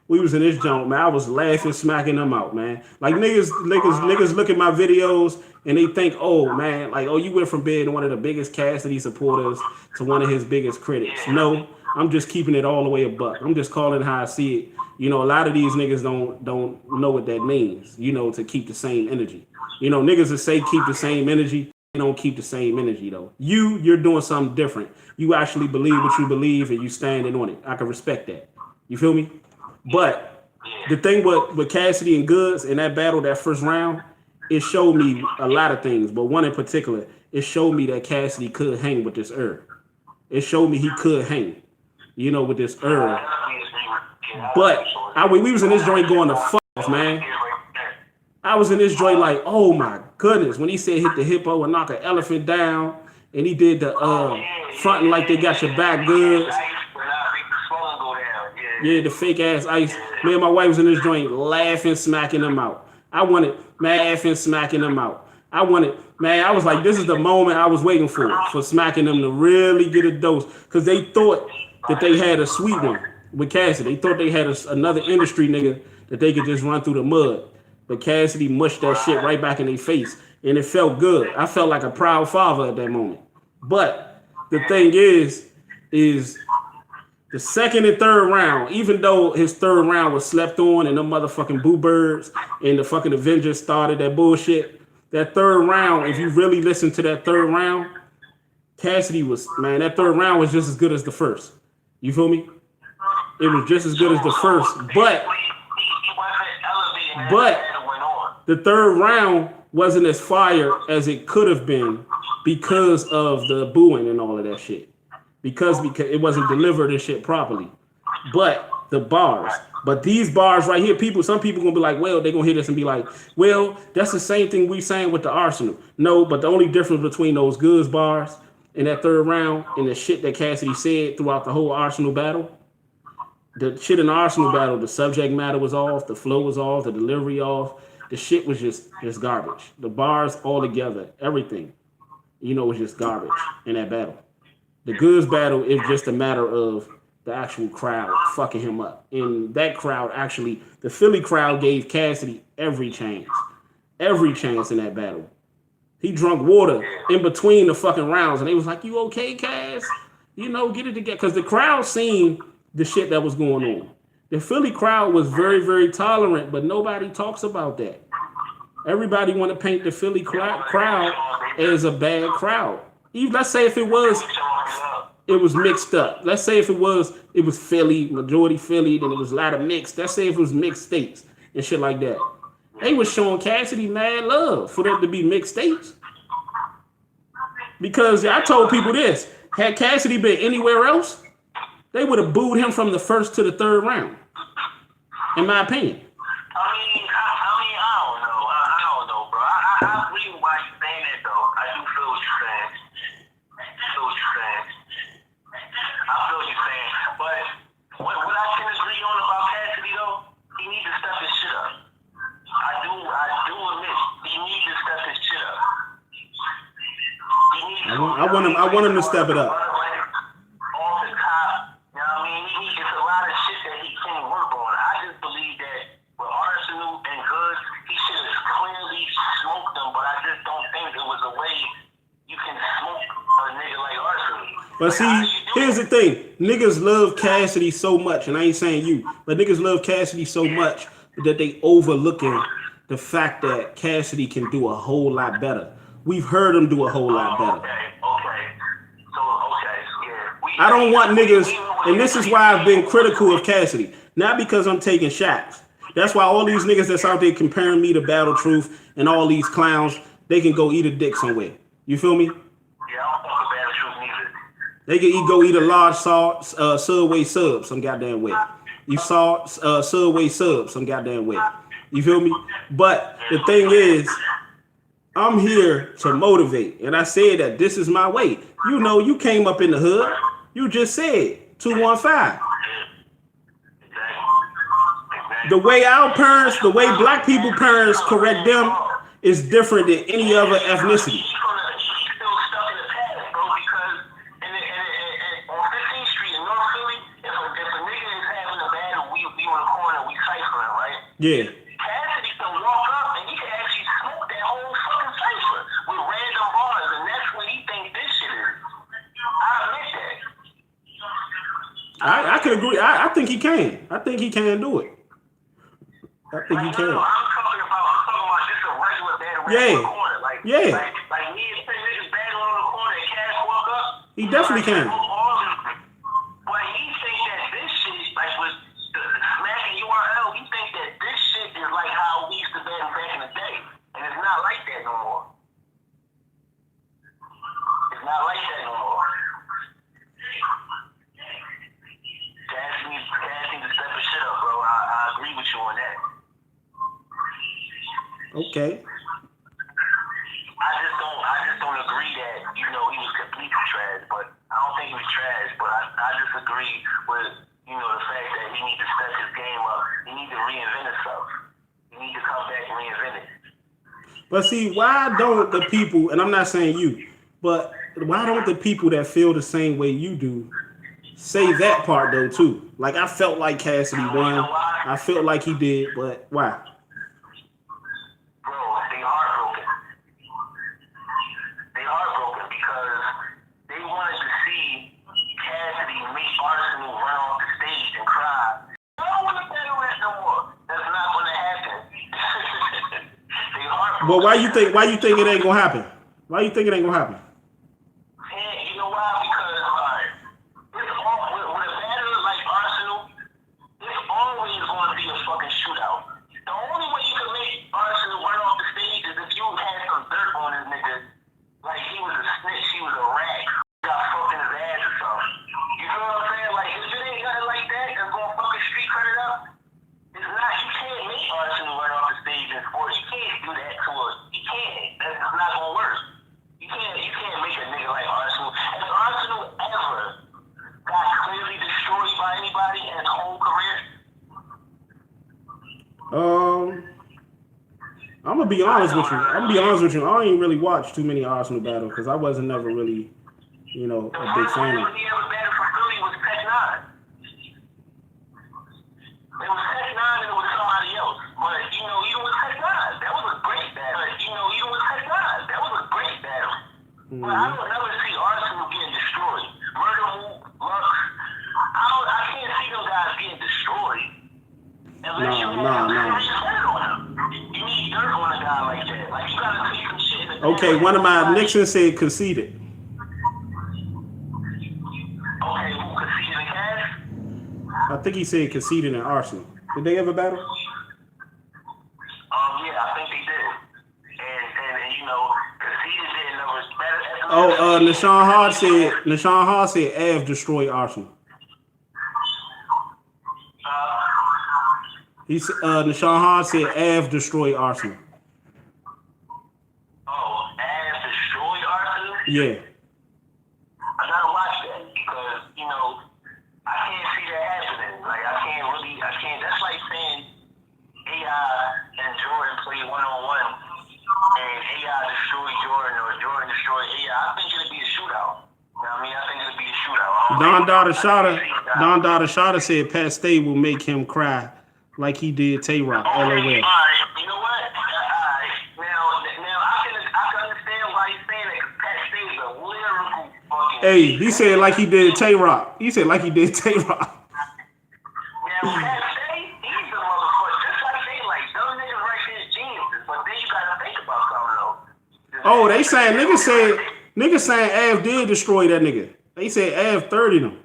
We was in this joint, man. I was laughing, smacking them out, man. Like niggas look at my videos and they think, oh man, like, oh, you went from being one of the biggest Cassidy supporters to one of his biggest critics. No, I'm just keeping it all the way a buck. I'm just calling how I see it. You know, a lot of these niggas don't know what that means, you know, to keep the same energy. You know, niggas that say keep the same energy, they don't keep the same energy though. You're doing something different. You actually believe what you believe and you standing on it. I can respect that. You feel me? But the thing with Cassidy and Goods in that battle, that first round, it showed me a lot of things. But one in particular, it showed me that Cassidy could hang with this herb. It showed me he could hang, you know, with this herb. But we was in this joint going to fuck off, man. I was in this joint like, oh my goodness. When he said hit the hippo and knock an elephant down, and he did the fronting like they got your back goods. Yeah, the fake ass ice. Me and my wife was in this joint laughing, smacking them out. I wanted laughing, smacking them out. I was like, this is the moment I was waiting for smacking them to really get a dose. Because they thought that they had a sweet one with Cassidy. They thought they had another industry nigga that they could just run through the mud. But Cassidy mushed that shit right back in their face. And it felt good. I felt like a proud father at that moment. But the thing is the second and third round, even though his third round was slept on and them motherfucking boo birds and the fucking Avengers started that bullshit, that third round, if you really listen to that third round, Cassidy that third round was just as good as the first. You feel me? It was just as good as the first. But the third round wasn't as fire as it could have been because of the booing and all of that shit. Because it wasn't delivered and shit properly. But the bars. But these bars right here, some people gonna be like, well, they're gonna hear this and be like, well, that's the same thing we saying with the Arsonal. No, but the only difference between those Goods bars in that third round and the shit that Cassidy said throughout the whole Arsonal battle, the shit in the Arsonal battle, the subject matter was off, the flow was off, the delivery off, the shit was just garbage. The bars all together, everything, was just garbage in that battle. The Goods battle is just a matter of the actual crowd fucking him up. And that crowd actually, the Philly crowd gave Cassidy every chance in that battle. He drunk water in between the fucking rounds and they was like, you okay, Cass? Get it together. Because the crowd seen the shit that was going on. The Philly crowd was very, very tolerant, but nobody talks about that. Everybody want to paint the Philly crowd as a bad crowd. Even let's say if it was mixed up. Let's say if it was Philly, majority Philly, then it was a lot of mixed. Let's say if it was mixed states and shit like that. They was showing Cassidy mad love for them to be mixed states. Because I told people this, had Cassidy been anywhere else, they would have booed him from the first to the third round. In my opinion. I don't know, bro. I agree with why you're saying that, though. I do feel what you're saying. I feel what you're saying. But what I can agree on about Cassidy, though, he needs to step his shit up. I do admit, he needs to step his shit up. I want him to step it up. Off the top, you know what I mean? It's a lot of shit that he can work on. I just believe that with Arsonal and Goods, he should have clearly smoked them, but I just don't think it was a way you can smoke a nigga like Arsonal. But see, here's the thing. Niggas love Cassidy so much, and I ain't saying you, but niggas love Cassidy so much that they overlooking the fact that Cassidy can do a whole lot better. We've heard him do a whole lot better. I don't want niggas, and this is why I've been critical of Cassidy. Not because I'm taking shots. That's why all these niggas that's out there comparing me to Battle Truth and all these clowns, they can go eat a dick somewhere. You feel me? Yeah, I don't fuck with Battle Truth neither. They can go eat a large Subway sub some goddamn way. You saw Subway sub some goddamn way. You feel me? But the thing is, I'm here to motivate. And I said that this is my way. You came up in the hood. You just said 215. The way our parents, the way black people parents correct them is different than any other ethnicity. Yeah. Cassidy can walk up and he can actually smoke that whole fucking cipher with random bars, and that's what he thinks this shit is. I admit that. I can agree. I think he can. I think he can do it. I think he can. No, I'm talking about just a regular battle Yeah. on the corner. Like me and 10 niggas battle on the corner and Cass walk up. He definitely can. But he think that this shit, like with the smacking URL, he think that this shit is like how we used to battle back in the day. And it's not like that no more. It's not like that no more. Cass needs to step his shit up, bro. I agree with you on that. Okay. I just don't agree that, you know, he was completely trash, but I don't think he was trash, but I just agree with, you know, the fact that he needs to step his game up. He needs to reinvent himself. He needs to come back and reinvent it. But see, why don't the people, and I'm not saying you, but why don't the people that feel the same way you do say that part though too? Like I felt like Cassidy won. I felt like he did, but why? Bro, they heartbroken. They heartbroken because they wanted to see Cassidy make Arsonal run off the stage and cry. I don't want to battle that no more. That's not going to happen. They heartbroken. Well, why you think it ain't gonna happen? Why you think it ain't gonna happen? And you know why? Because with a battle like Arsonal, it's always going to be a fucking shootout. The only way you can make Arsonal run off the stage is if you had some dirt on this nigga, like he was a snitch, he was a rat, got fucked in his ass or something. You feel what I'm saying? Like if it ain't nothing like that, that's gonna fucking street credit up. It's not. You can't make Arsonal run off the stage in sports. You can't do that to us. You can't. That's not gonna work. You can't make a nigga like Arsonal. Has Arsonal ever got clearly destroyed by anybody in his whole career? I'm gonna be honest with you. I ain't really watched too many Arsenal battles because I wasn't never really, you know, a big fan of. The first he ever battled for Philly was Tech 9. It was Tech 9 and it was somebody else. But, you know, even with Tech 9, that was a great battle. But I don't never see Arsonal getting destroyed. Murder Move, Lux, I can't see those guys getting destroyed. Unless you have dirt on him. You need dirt on a guy like that. Like, you gotta take some shit in the Okay, one of my Nixon said conceded. Okay, who conceded in Cass? I think he said conceded in Arsenal. Did they ever battle? Yeah, I think they did. And you know, conceded didn't know was better. Nashawn Hard said Av destroyed Arsenal. Nashawn Hard said Av destroyed Arsenal. Oh, Av destroyed Arsenal? Yeah. I gotta watch that because, you know, I can't see that happening. Like, I can't, that's like saying AI and Jordan play one-on-one and AI destroyed Jordan or Jordan destroyed AI. I think it'll be a shootout. You know what I mean? I think it'll be a shootout. Don Dada Shada said Pat Stay will make him cry like he did Tay-Rock. LOL. All right, you know what? Now I can understand why he's saying that because Pat Stay is a lyrical fucking. Hey, he said like he did Tay-Rock. He said like he did Tay-Rock. Now Pat Stay, he's a motherfucker. Just like they like those niggas right here is geniuses, but then you gotta think about something though. Oh, they saying niggas saying Av did destroy that nigga. They said Av 30 them. Av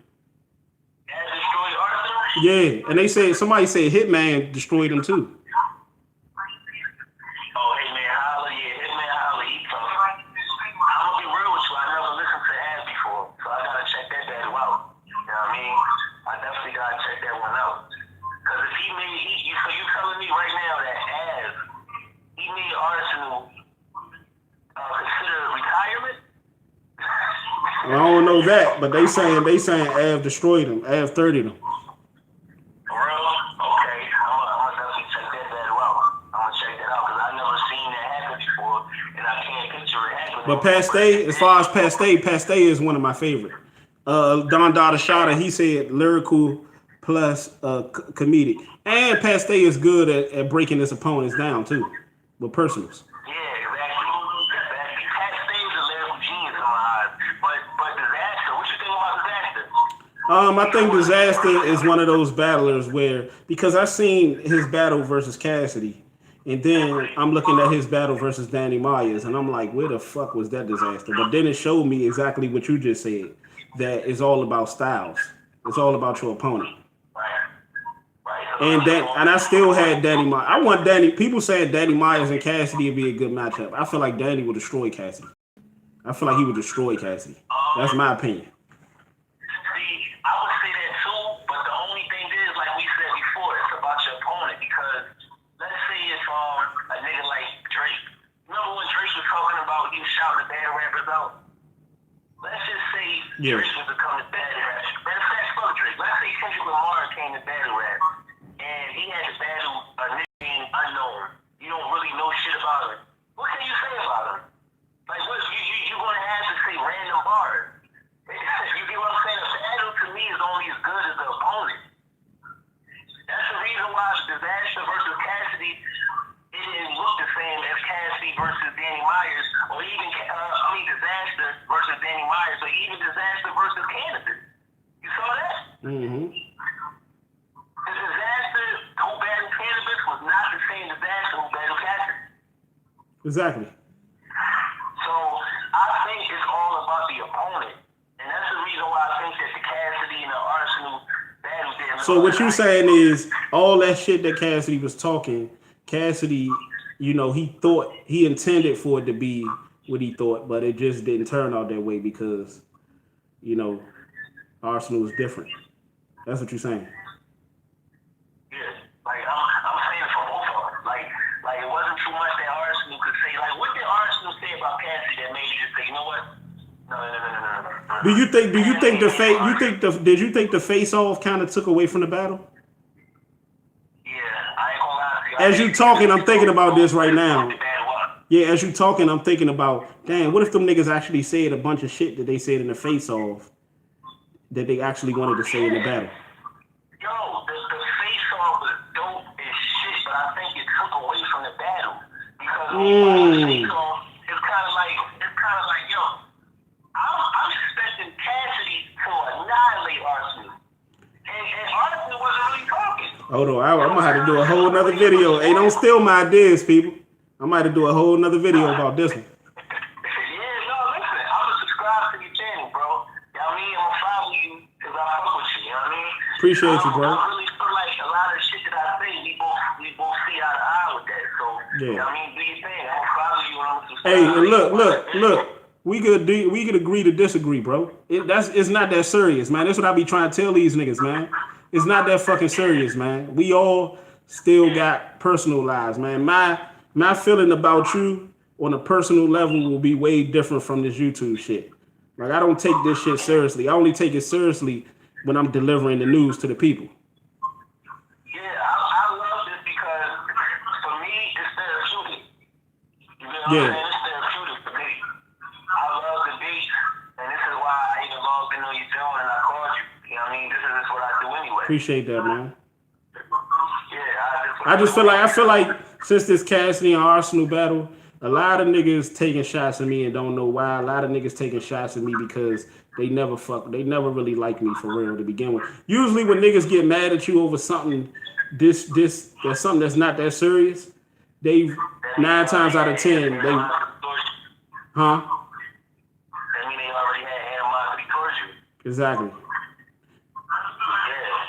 destroyed Arsenal? Yeah, and they said somebody said Hitman destroyed him too. Oh, Hitman Holla, he tough. I'm gonna be real with you. I never listened to Av before, so I gotta check that battle out. You know what I mean? I definitely gotta check that one out. Cause if you telling me right now that Av, he made Arsenal consider retirement? I don't know that, but they saying Av destroyed him. Av 30 them. Okay, I'm gonna definitely check that battle out. I'm gonna check that out because I've never seen that happen before, and I can't picture it happening. But Pastay, as far as Pastay is one of my favorite. Don Dada Shada, he said lyrical plus comedic. And Pat Stay is good at breaking his opponents down too with personals. Yeah, exactly. Pat Stay's a lyrical genius in my eyes. But Disaster, what you think about Disaster? I think Disaster is one of those battlers where, because I seen his battle versus Cassidy, and then I'm looking at his battle versus Danny Myers, and I'm like, where the fuck was that Disaster? But then it showed me exactly what you just said, that it's all about styles. It's all about your opponent. And I still had Danny Myers. I want Danny. People saying Danny Myers and Cassidy would be a good matchup. I feel like Danny would destroy Cassidy. I feel like he would destroy Cassidy. That's my opinion. See, I would say that too, but the only thing is, like we said before, it's about your opponent. Because let's say if a nigga like Drake, remember when Drake was talking about he was shouting the bad rappers out? Let's just say Drake was becoming bad rap. Matter of fact, fuck Drake. Let's say Kendrick Lamar came to battle rap, and he had to battle a nigga named Unknown. You don't really know shit about him. What can you say about him? Like, what you gonna have to say random bars? You get what I'm saying? A battle to me is only as good as the opponent. That's the reason why Disaster versus Cassidy, it didn't look the same as Cassidy versus Danny Myers, or even Disaster versus Danny Myers, or even Disaster versus Cannabis. You saw that? Mm-hmm. The Disaster who battled Cannabis was not the same Disaster who battled Cassidy. Exactly. So I think it's all about the opponent. And that's the reason why I think that the Cassidy and the Arsonal battle did. So what you saying is all that shit that Cassidy was talking, Cassidy, he intended for it to be what he thought, but it just didn't turn out that way because, Arsonal was different. That's what you're saying. Yeah, like I'm saying it for both of them. Like it wasn't too much that Arsonal could say. Like, what did Arsonal say about Cassidy that made you say, you know what? No. Did you think the face off kind of took away from the battle? Yeah, I ain't gonna lie to you. As you talking, I'm thinking about this right now. Yeah, as you talking, I'm thinking about, damn, what if them niggas actually said a bunch of shit that they said in the face off that they actually wanted to say in the battle? Yo, the face off was dope as shit, but I think it took away from the battle because the face off, it's kind of like, yo, I'm expecting Cassidy to annihilate Arsonal. And Arsonal wasn't really talking. Hold on, I'm gonna have to do a whole nother video. Hey, don't steal my ideas, people. I might have to do a whole nother video about this one. Yeah, no, listen, I'm gonna subscribe to your channel, bro. You know what I mean? I'm gonna follow you because I fuck with you, you know what I mean? Appreciate you, bro. I really feel like a lot of shit that I say, we both see eye to eye with that. So, yeah. You know what I mean? Do your thing. I'm gonna follow you and I'm gonna subscribe. Hey, and look. We could agree to disagree, bro. It's not that serious, man. That's what I be trying to tell these niggas, man. It's not that fucking serious, man. We all still got personal lives, man. My feeling about you on a personal level will be way different from this YouTube shit. Like, I don't take this shit seriously. I only take it seriously when I'm delivering the news to the people. Yeah, I love this because for me, it's therapeutic. You know what I'm saying? It's therapeutic for me. I love the beat, and this is why I even logged in on your channel and I called you. You know what I mean? This is what I do anyway. Appreciate that, man. Yeah, I feel like since this Cassidy and Arsonal battle, a lot of niggas taking shots at me and don't know why. A lot of niggas taking shots at me because they never really liked me for real to begin with. Usually when niggas get mad at you over something that's something that's not that serious, they 9 times out of 10 they That mean they already had animosity towards you. Exactly. Yeah.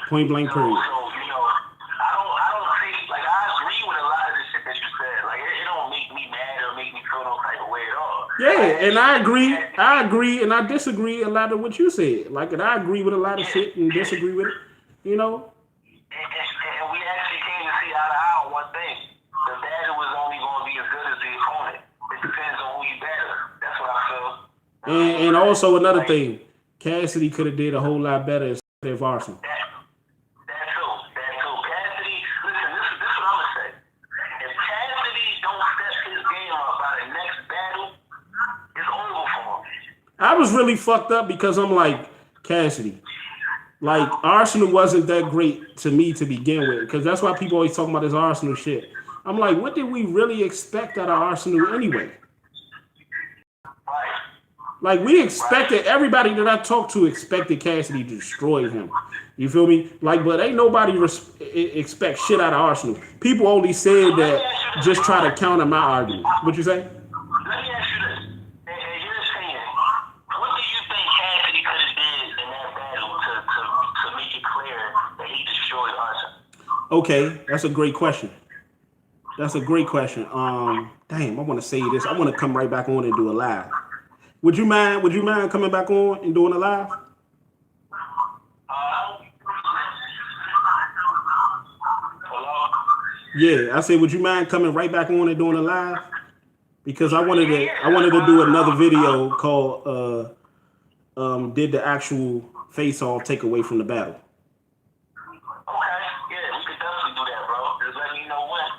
Point blank period. So, I don't think, like, I agree with a lot of the shit that you said. Like, it don't make me mad or make me feel no type of way at all. Yeah, and I agree, and I disagree a lot of what you said. Like, and I agree with a lot of shit and disagree with it, And we actually came to see eye to eye on one thing. The battle was only going to be as good as the opponent. It depends on who you battle. That's what I feel. And also another thing, Cassidy could have did a whole lot better instead of Arsonal. That too. Cassidy, listen, this is what I'm going to say. If Cassidy don't step his game up by the next battle, it's over for him. I was really fucked up because I'm like, Cassidy, Like Arsenal wasn't that great to me to begin with, because that's why people always talking about this Arsenal shit. I'm like, what did we really expect out of Arsenal anyway? Right. Like we expected everybody that I talked to expected Cassidy to destroy him. You feel me? Like, but ain't nobody expect shit out of Arsenal. People only said that just try to counter my argument. What you say? Let me ask you this. In your opinion, what do you think Cassidy could have did in that battle to make it clear that he destroyed Arsenal? Okay, that's a great question. That's a great question. Damn, I want to say this. I want to come right back on and do a live. Would you mind? Would you mind coming back on and doing a live? Hello? Yeah, I said, would you mind coming right back on and doing a live? Because I wanted to do another video called did the actual face off take away from the battle? Okay, yeah, we could definitely do that, bro. Just let me know when.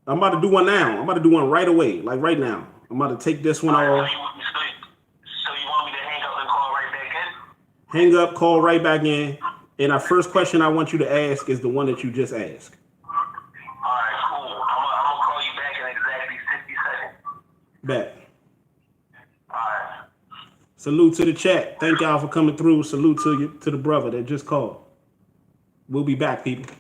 I'm about to do one now. I'm about to do one right away, like right now. I'm about to take this one off. So you want me to hang up and call right back in? Hang up, call right back in. And our first question I want you to ask is the one that you just asked. Alright, cool. I'm gonna call you back in exactly 60 seconds. Bet. Alright. Salute to the chat. Thank y'all for coming through. Salute to you, to the brother that just called. We'll be back, people.